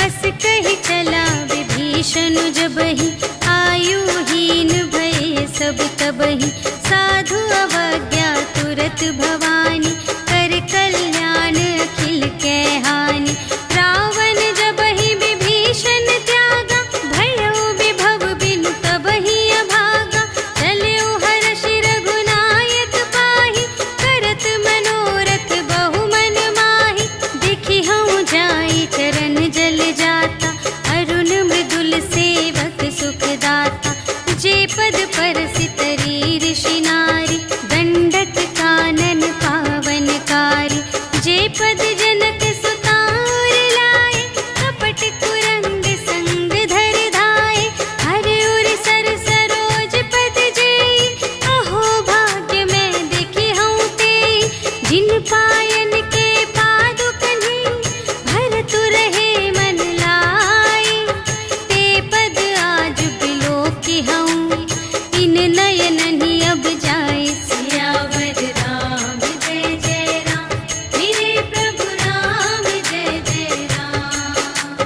अस कहि चला विभीषण जबहि, आयुहीन भये सब तबहि। साधु अवज्ञा तुरत भवानी, कर कल्याण अखिल कै हानि। रावण जबहि विभीषण त्यागा, भयउ विभव बिनु तबहि अभागा। चलउ हर्षि रघुनायक पाहि, करत मनोरथ बहु मन माहि। देखि हऊँ जाई चरण जल जाता, अरुण मृदुल सेवक सुखदाता। जे पद परसितरी ऋषि नारी, दंडक कानन पावनकारी। जे पद जनक सुतार लाए, कपट कुरंग संग धर धाए। हर उर सर सरोज पद जेई, अहो भाग्य मैं देखी हूँ तेई। जिन पायन के पादुकन्हि, भरतु रहे मन लाए। ते पद आज बिलोकी हूँ, इन नयनहि अब जाए। सियावर राम जय जय राम, मेरे प्रभु राम जय जय राम।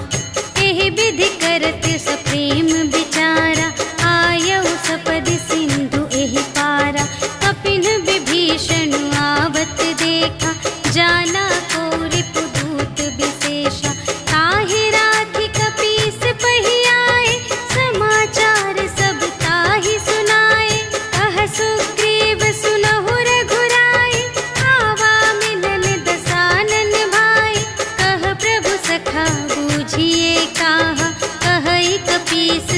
एहि विधि करत सप्रेम विचारा, आयउ सपदि सिंधु एहि पारा। कपिन विभीषण आवत देखा, जाना को रिपुदूत विशेषा। ताहि राखि कपीस पहियाए, समाचार सब ताहि सुनाए। कह सुग्रीव सुनहु रघुराई, आवा मिलन दसानन भाई। कह प्रभु सखा बूझिए काहा, कहई कपीस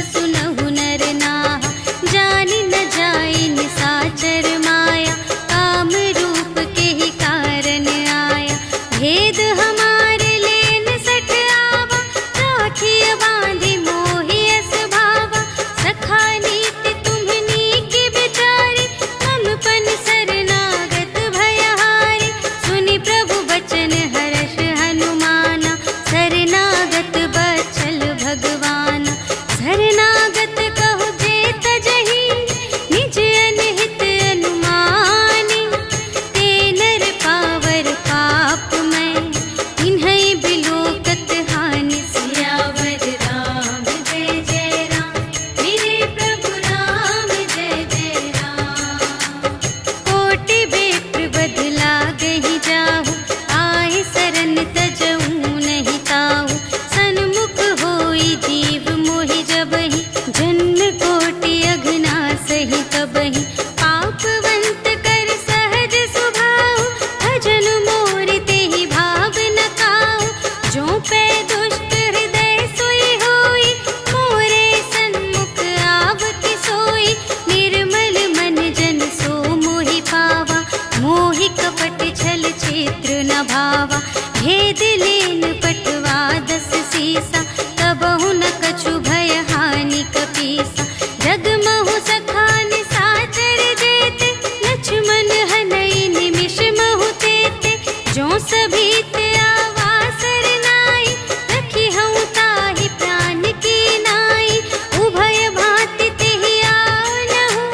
पावा। भेद लेन पटवा 10 सीसा, कबहु न कछु भय हानि कपीसा। जगमहु सखान साचर जेते, लक्ष्मण हनई निमिष महु तेते। जो सभी ते आवासर नाई, रखी हूँ ताहि प्राण की नाई। उभय भांति तेहि आनहु,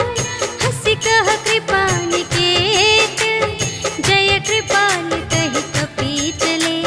हंसि कह कृपा निकेत। जय कृपाल कहि कपि चले,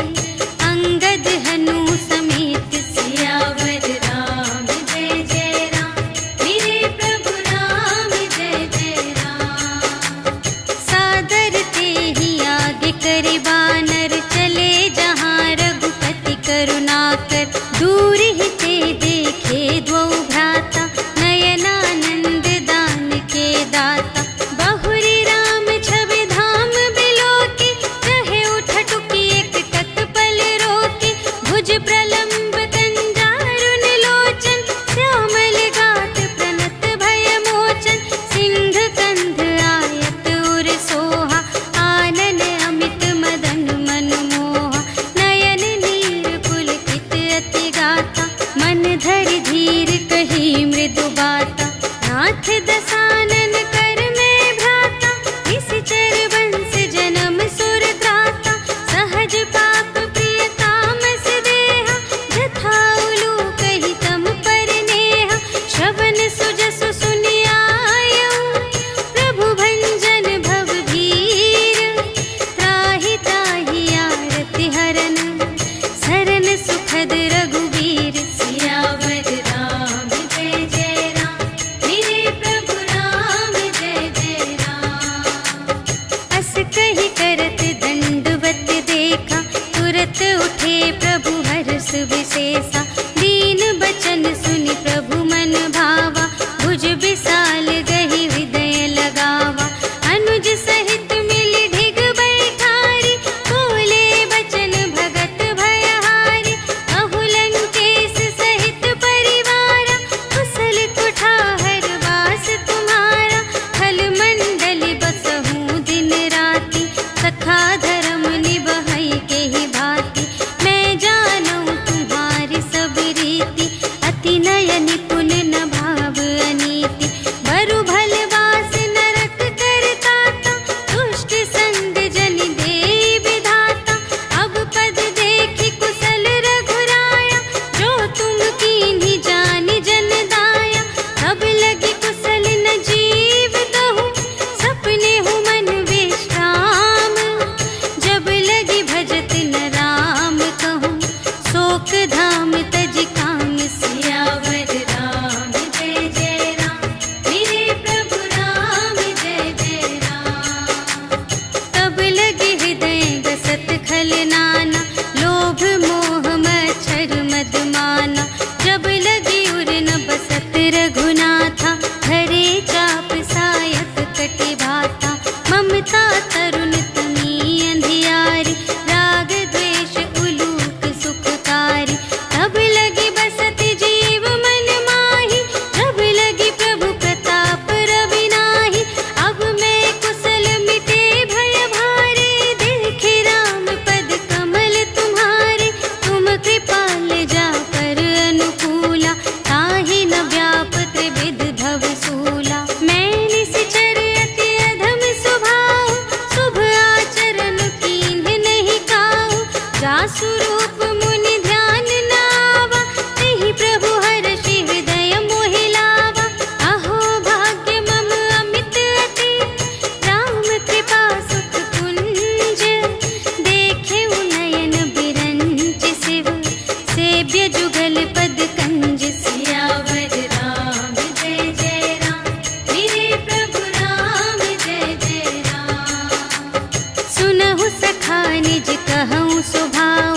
अंगद हनु समेत। सियावर राम जय जय राम, मेरे प्रभु राम जय जय राम। सादर तेहि आगे करि बानर, चले जहाँ रघुपति करुणाकर। दूर ही ते देखे द्वौ भ्राता, नयनानंद दान के दाता। बहुरी राम छवि धाम बिलोके, रहे उठ टुकी एक तत्पल रोके। भुज प्रलंब कंजारुन लोचन, श्यामल गात प्रणत भय मोचन। सिंध कंध आयत उर सोहा, आनन अमित मदन मनमोहा। नयन नीर पुलकित अति गाता, मन धरि धीर कही मृदु बाता। नाथ दसानन कर में भ्राता, निश्चर वंश जन्म सुर त्राता। सहज पाप प्रिय तामस देहा, जथा उलूक ही तम पर नेहा। श्रवण सुजसु सुनियायऊ, प्रभु भंजन भव भीर। त्राहि ताहि आरति हरन, सरन सुखद रघुबीर। सियावर राम जय जय राम, मेरे प्रभु राम जय जय राम। अस कहि करत दंडवत देखा, तुरत उठे प्रभु हर्ष विशेषा। दीन बचन सुनि प्रभु मन भावा, भुज विशाल गहि हृदय लगावा। अनुज सहित मिलि ढिग बैठारी, बोले बचन भगत भयहारी। अहु लंकेश सहित परिवारा, कुशल कुठार वास तुम्हारा। खल मंडल बसहु दिन राति, सखा धर्म निबहै केहि भांति। मैं जानूं तुम्हारी सब रीति, अति नय निपुण न भाव अनीति। बरु भल वास नरक करताता, दुष्ट संग जन देई विधाता। अब पद देखि कुशल रघुराया, जो तुम कीन्ही जानि जन दाया। तब लगी कुशल न जीव कहूँ, सपने हूँ मन विश्राम। जब लगी भजत न राम कहूँ, शोक धाम तज काम। सियावर राम जय जय राम, मेरे प्रभु राम जय जय राम। तब लगे हृदय गसत खल नाना, लोभ मोह मच्छर मद माना। जब लगी उर न बसत रघुनाथा, धरे चाप सायक कटि भाता। ममता तरुण तमी अंधियारी, राग द्वेष उलूक सुखकारी। तब लगी बसत जीव मन माही, जब लगी प्रभु प्रताप रवि नाही। अब मैं कुशल मिटे भय भारे, देखे राम पद कमल तुम्हारे। तुम कृपाल जा पर अनुकूला, ताहि न व्यापत विध भव सूला। मैं निश्चर अति अधम स्वभाव, शुभ आचरण कीन्ह नहीं काहू। जासु रूप मुनि ध्यान न आवा, तेहि प्रभु हर्षि हृदय मोहि लावा। अहो भाग्य मम अमित अति, राम कृपा सुख कुंज। देखे नयन बिरंच शिव, सेव्य जुगल पद कंज। सियावर राम जय जय राम, मेरे प्रभु राम जय जय राम। सुनहु सखा निज कहूँ सुभाऊ,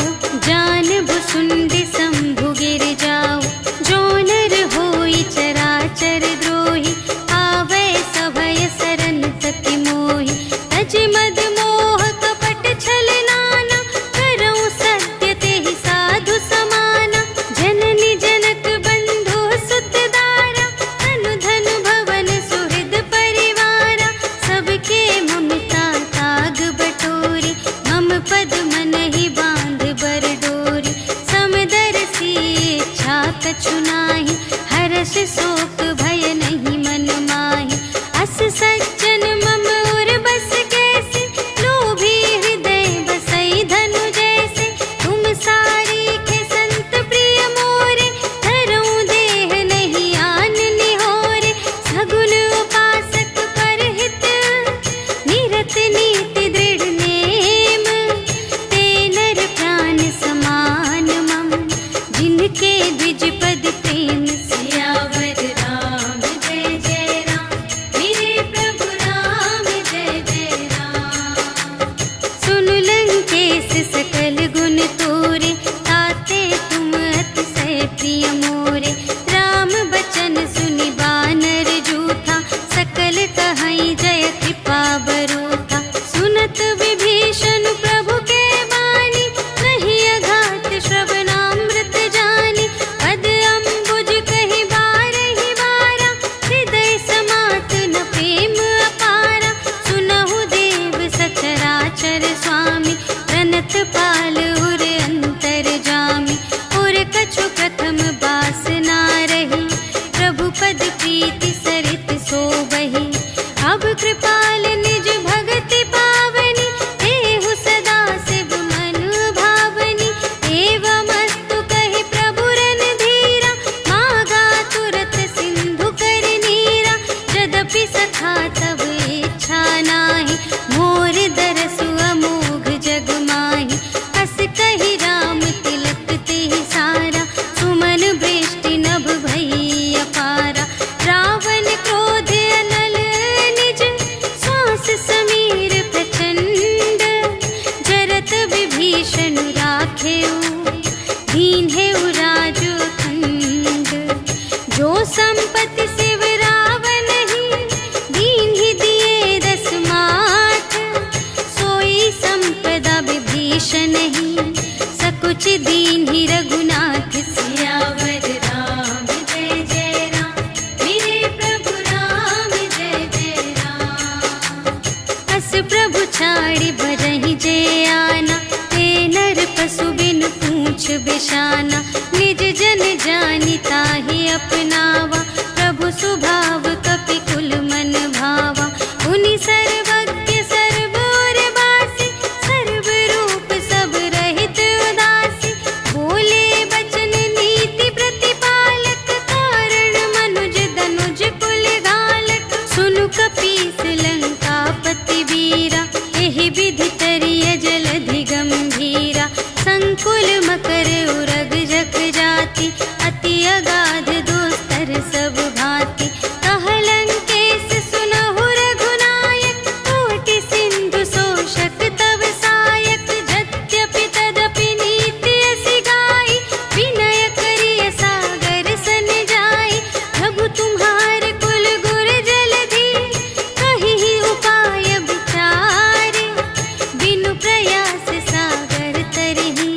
विभीषण राखेऊ, दीन है राजो खंड। जो संपत्ति शिव रावण ही, दीन ही दिए 10 माथ। सोई संपदा विभीषण ही, सकुच दीन ही रघुनाथ। सियावर राम जय जय राम, मेरे प्रभु राम जय जय राम। अस प्रभु छाड़ी भरहि जे आना, ते नर पशु बिन पूछ बिशाना। निज जन जानि ताहि अपनावा, प्रभु स्वभाव कपि कुल मन भावा। उनि सर्वज्ञ सर्व और बासी, सर्व रूप सब रहित उदासी। बोले बचन नीति प्रतिपालक, कारण मनुज दनुज कुल घालक। सुनु कपीस लंकापति वीरा, एहि विधि तरिय जलधि गंभीरा। संकुल मकर उरग जख जाति, अति अगाध दोस्तर सब भांति। कहलंकेश सुनहु रघुनायक, कोटि सिंधु शोषक तव सायक। यद्यपि तदपि नीति असि गाई, विनय करिय सागर सन जाई। प्रभु तुम्हार कुल गुर जलधि, कहिहि उपाय विचारे। बिनु प्रयास सागर तरहि,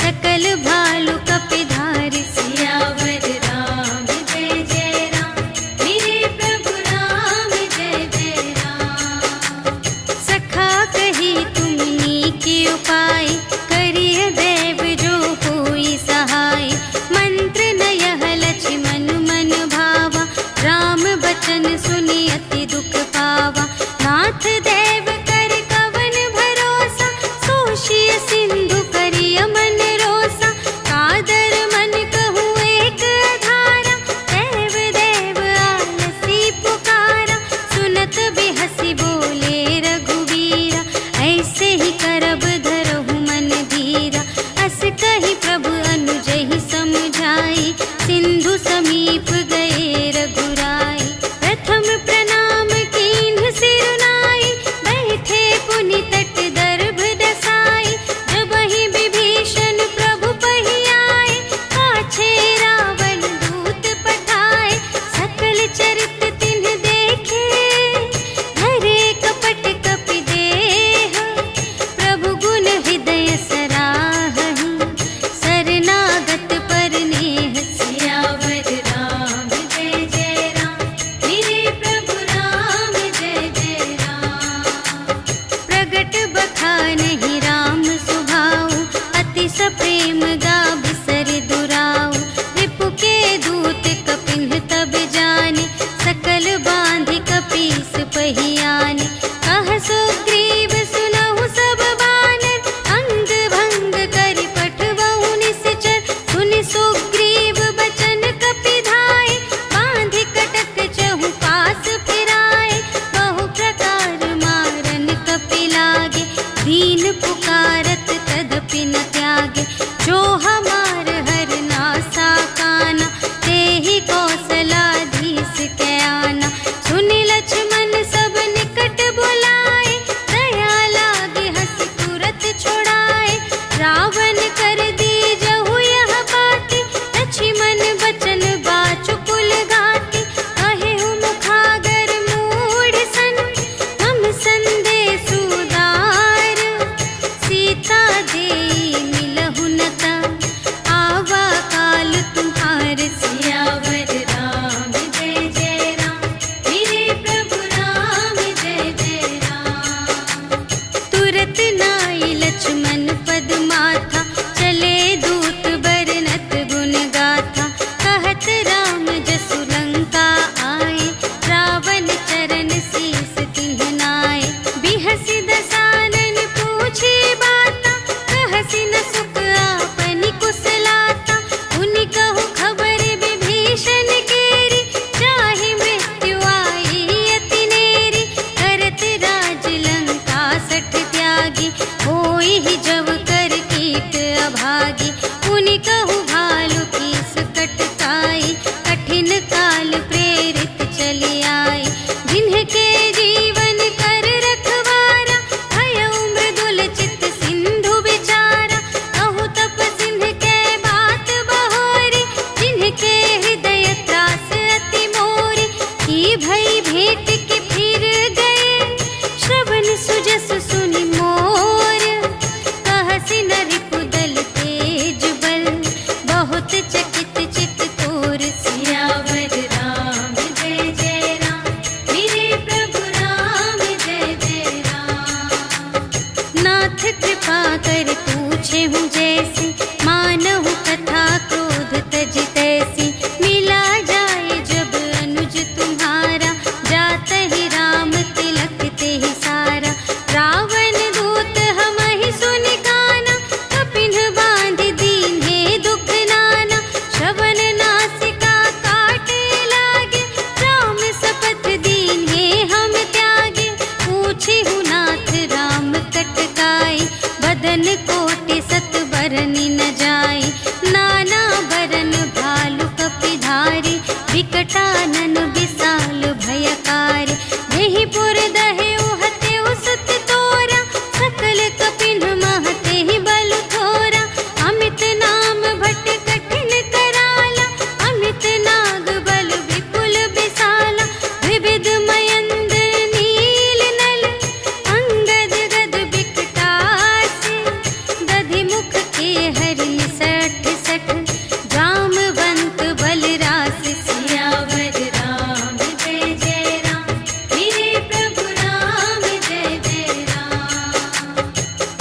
सकल भालु कपिधारि। सियावर राम जय जय राम, मेरे प्रभु राम जय जय राम। सखा कही तुमनी के उपाय, करिय देव जो कोई सहाय। मंत्र न यह लक्ष्मण मन भावा, राम बचन सुनि अति दुख पावा। नाथ देव कर कवन भरोसा, सोषिय सिंधु करिय मन रोसा। कादर मन कहूँ एक अधारा, देव देव आलसी पुकारा। सुनत बिहसी बोले रघुवीरा, ऐसे ही करब धरहु मन धीरा। अस कही प्रभु अनुजहि समझाई, सिंधु समीप गए रघुराई। प्रथम प्रणाम कीन्ह सिरुनाई, बैठे पुनि तट दर्भ दसाई। जबहि विभीषण प्रभु पहि आए, पाछे रावण दूत पठाए। सकल चरित तिन्ह देखे, धरे कपट कपि देह। प्रभु गुण हृदय सराहहि, शरणागत पर नेह। सियावर राम जय जय राम, मेरे प्रभु राम जय जय राम। प्रगट बखानहि राम सुभाऊ, अति सप्रेम गा बिसर दुराऊ। रिपु के दूत कपिन्ह तब जाने, सकल बांधि कपीस पहि आने। कह सुग्रीव सुनहु सब बानर, अंग भंग करि पठबहु निश्चर। सुनि सुग्रीव बचन कपिधाय, बांधि कटक चहु पास फिराए। बहु प्रकार मारन कपि लागे, दीन पुकारत तदपि न त्यागे। जो हमार हर नासा काना, तेहि कौशलाधीश के आना। सुनि लक्ष्मण सब निकट बुलाए, दया लागे हँसि तुरत छुड़ाए। रावण कर दीजहु यह बाती, लक्ष्मण बचन बाचु कुल घाती। कहेहु मुखागर मूढ़ सन, हम संदेश उदार। सीता देई मिलहु न ता, आवा काल तुम्हार। सियावर राम जय जय राम, मेरे प्रभु राम जय जय राम। तुरत नाई लक्ष्मण पद माथा, चले दूत बरनत गुण गाथा। कहत राम जसु लंका आए, रावण चरण शीस तिन्ह नाए। बिहसि दसानन पूछे बाता, कहसि न सुख आपनि कुशलाता। उनि कहु खबर विभीषण केरी, जाहि मृत्यु आई अति नेरी। करत राज लंका सठ त्यागी, होई ही जब कर कीट अभागी। उनि कहु भालु कीस कटकाई, कठिन काल प्रेरित चली आई। जिन्ह के जीवन कर रखवारा, भयउ मृदुल चित सिंधु विचारा। भरनी न जाए। नाना बरन भालु कपिधारी, विकटानन विशाल भयकारी। देहि पुर दहे उहते उसत तोरा, सकल कपिन महते ही बल थोरा। अमित नाम भट कठिन कराला, अमित नाग बल विपुल विशाला। विविध मयंद्र नील नल, अंगद गद विकटासी। दधि मुख के हरि सठ सठ, जामवंत बलरास। सियावर राम जय जय राम, मेरे प्रभु राम जय जय राम।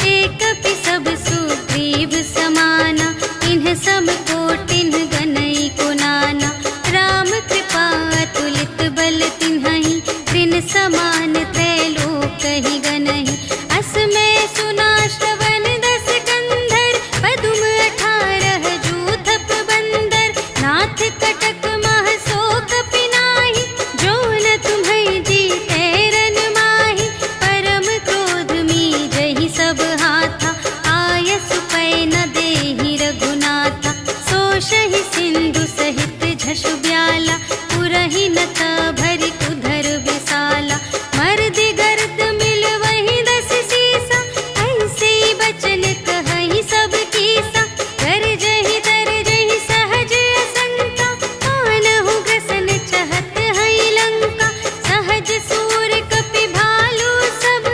एक कपि सब सुग्रीव समाना, इन्ह सम कोटिन गनई को नाना। राम कृपा अतुलित बल तिन्हहि, त्रिन समान त्रैलोक ही गनहि। अस में सुना श्रवण दस कंधर, पदुम 18 जूथप बंदर। नाथ कटक मह सो कपि नाही, जो न तुम्हें जीते रन माही। परम क्रोध मीजहि सब हाथा, आयसु पै न देहि रघुनाथा। सोषहि सिंधु सहित झषु ब्याला, पुरहि नत भरि उधर विशाला। मर्दि गर्द मिल वही 10 सीसा, ऐसे बचन कहहि सब कीसा। गरजहि तरजहि सहज असंका, मानहु ग्रसन चहत हई लंका। सहज सूर कपि भालु सब,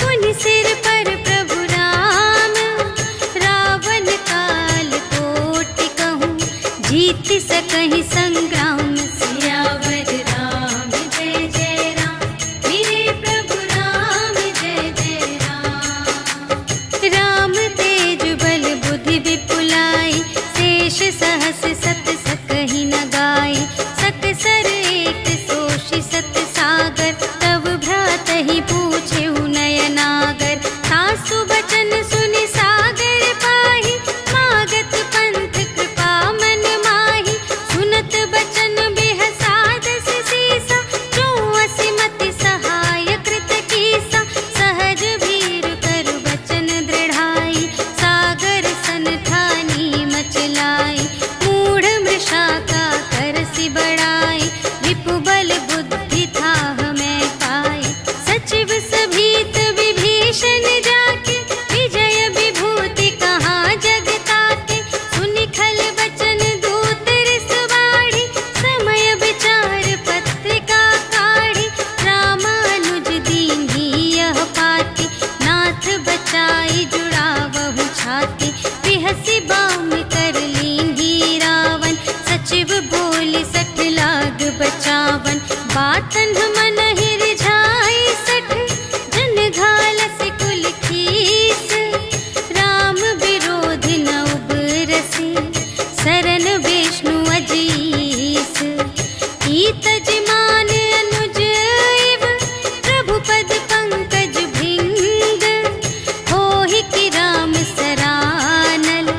पुनि सिर पर प्रभु राम। रावण काल कोटि कहूँ, जीत सकहि संग्राम। सियावर राम जय जय राम, मेरे प्रभु राम जय जय राम। राम तेज बल बुद्धि विपुलाई, शेष सहस सत सकहि न गाय। सकसर एक सोषि सत सागर, तब भ्रातहि पूछेहु नयनागर। सासु बचन सुनि सागर पाहि, मागत पंथ कृपा मन माहि। सुनत बचन बिहसादस सीसा, जो असिमति सहाय कृत कीसा। सहज भीर कर बचन दृढ़ाई, सागर सन ठानी मचलाई। मूढ़ मृषा का करसि बढ़ाई, रिपु बल बुद्धि थाह मैं पाई। सचिव सभीत विभीषण जाके, विजय विभूति कहाँ जग ताके। सुनि खल बचन दूत रिस बाढ़ी, समय विचार पत्रिका काढ़ी। रामानुज दीन्ही यह पाती, नाथ बचाई जुड़ावहु छाती। बिहसि बाम कर लीन्ही रावण, सचिव बोलि 60 लाग बचावन। बातन मन ही रिझाई 60, जन घालसि कुल खीस। राम विरोधि न उबरसि, सरन विष्णु अजीस। ईतज मान अनुज इव, प्रभु पद पंकज भृंग। होहि कि राम सरानल,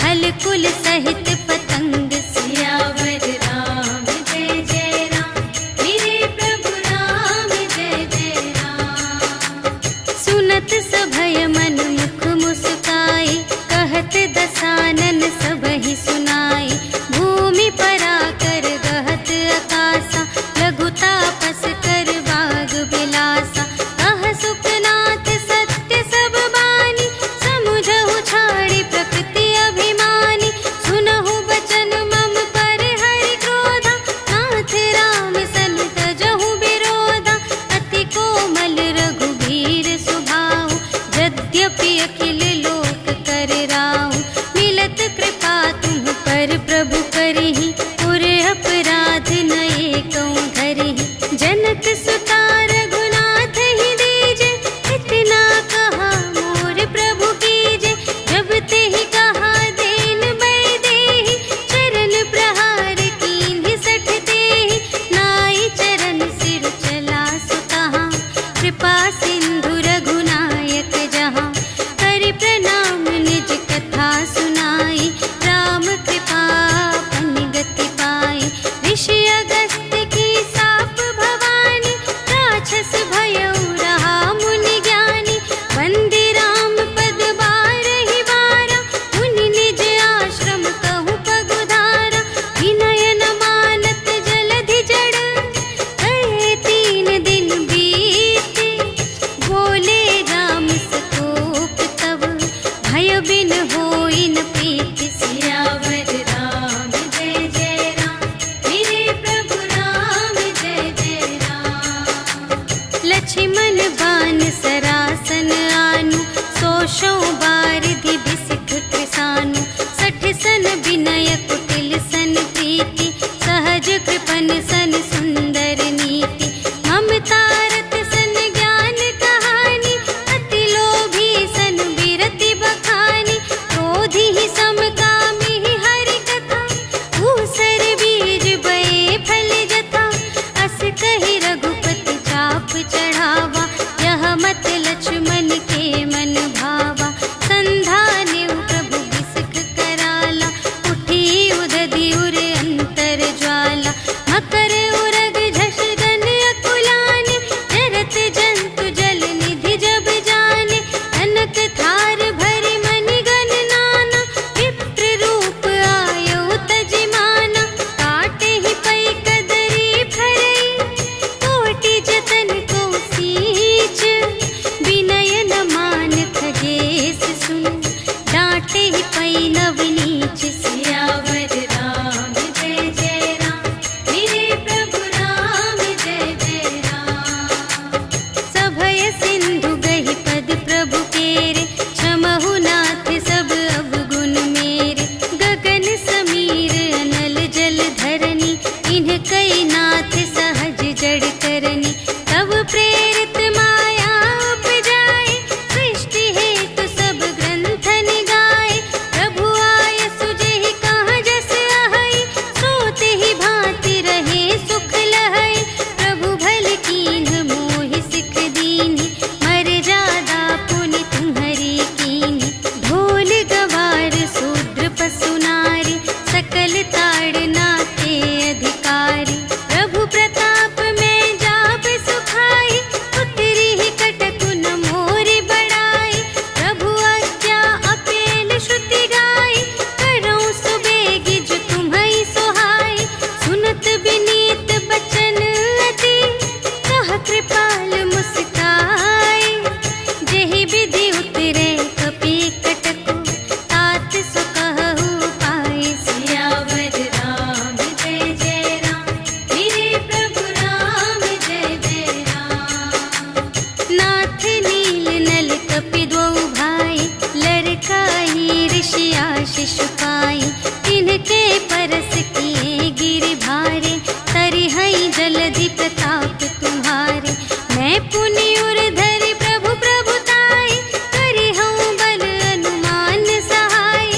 खल कुल सहित पतंग। सियावर राम जय जय राम, मेरे प्रभु राम जय जय राम। सुनत सभय मन मुख मुस्काई, कहत दसानन सबहि सुनाई। भूमि पराकर गहत आकासा, लघु तापस कर बाग बिलासा। कह सुखनाथ सत्य सब बानी, समुझहु छाड़ी प्रकृति अभिमानी। सुनहु बचन मम पर हरि क्रोधा, नाथ राम सन तजहु विरोधा। अति कोमल रघुबीर सुभाऊ, यद्यपि अखिल लोक कर राऊ। मिलत कृपा तुम पर प्रभु करिहि, पुर अपराध न एकौ धरिहि। जनक सुता रघुनाथ ही दीजे, इतना कहा मोर प्रभु कीजे। जब तेहि कहा देन बै देहि, चरण प्रहार कीन्हि 60 तेहि। नाई चरण सिर चला सुतहाँ, कृपा सिंधु रघुनायक जहाँ। करि प्रणाम निज कथा सुनाई, राम कृपा पनिगत समकामी हरि कथा, ऊसर बीज बए फल जथा। अस कहि रघुपति चाप चढ़ावा, यह मत लक्ष्मण के मन भावा। संधाने प्रभु बिसख कराला, उठी उदधि उर अंतर ज्वाला। मकर उरग झष गन अकुलाने, जरत जंतु जल निधि जब जाने। कनक थार भरि मनि गण नाना, विप्र रूप आयो तजिमाना। काटे ही पै कदरी फरई, कोटि जतन को सींच। विनय न मान खगेश सुन, डांटे ही पै नव नीच। सियावर राम जय जय राम, मेरे प्रभु राम जय जय राम। सभय सिंधु गहि पद प्रभु केरे, क्षमहु नाथ सब अवगुण मेरे। गगन समीर अनल जल धरनी, इन्ह कई नाथ सहज जड़ करनी। तब प्रेरित माया उपजाए, सृष्टि हेतु सब ग्रंथ निगाए। प्रभु आय सुजेहि कहाँ जस अहै, सोते ही भांति रहे सुख लहै। प्रभु भल कीन्ह मोहि सिख दीन्हि, मर जादा पुनि तुम्हरी कीन्हि। ढोल गवार शूद्र पशु नारी, सकल ताड़ना के अधिकारी। प्रभु प्रताप में जाप सुखाई, उतरी ही कटकु न मोरि बड़ाई। प्रभु आज्ञा अपेल श्रुति गाई, करऊँ सुबेगी जो तुम्है सोहाई। सुनत विनीत बचन अति, कह कृपाल मुस्काई। जेहि विधि उतरे कपि कटकु, तात सो कहु पाई। सियावर राम जय जय राम, मेरे प्रभु राम जय जय राम। नाथ नील नल कपि द्वौ भाई, लरकाई ऋषि आशीष पाई। तिनके परस किए गिरि भारे, तरिहै जलधि प्रताप तुम्हारे। मैं पुनि उर धरि प्रभु प्रभुताई, करिहउँ बल अनुमान सहाय।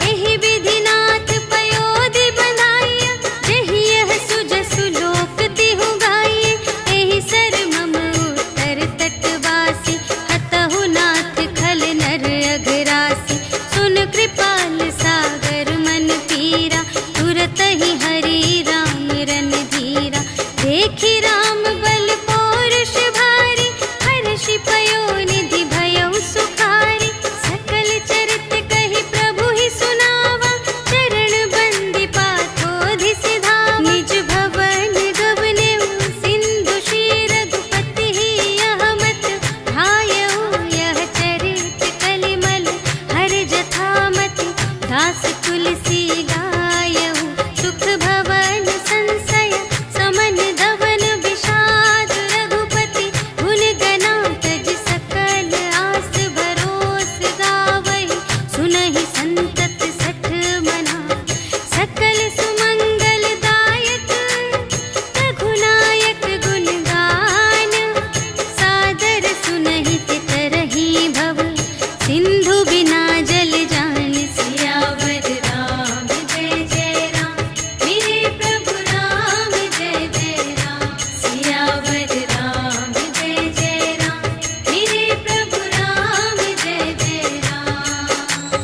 एहि विधि नाथ पयोधि बंधाइया, जेहि यह सुजसु लोक तिहु गाइए। एहि सर मम उत्तर तटवासी, हतहु नाथ खल नर अघरासी। सुन कृपाल सागर मन पीरा, तुरत ही हरि राम रन धीरा। देखि राम बल पौरुष भारी, हर्षि पयोनिधि भयउ सुखारी। सकल चरित कहि प्रभु ही सुनावा, चरण बंदी पाथोधि सिधावा। निज भवन गवनेउ सिंधु श्री रघुपति ही, यह मत भायउ यह चरित कलिमल। हर जथा मति दास तुलसी गायउ, सुख भवन संशय समन धवन विषाद। रघुपति भुल गना तज सकल आस, भरोस गावहि सुनहि संतत सठ मना। सकल सुमंगल दायक, रघुनायक गुण गान। सादर सुनहि तितरहि भव, सिंधु बिना जल जान। सियावर राम जय जय राम, मेरे प्रभु राम जय जय राम। सियावर राम जय जय राम, मेरे प्रभु राम जय जय राम।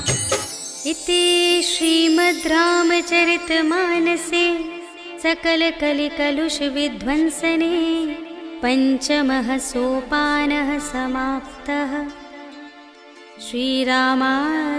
इति श्रीमद् रामचरितमानसे सकल कलिकलुष विध्वंसने, पंचमः सोपानः समाप्तः। श्रीरामार्पणमस्तु।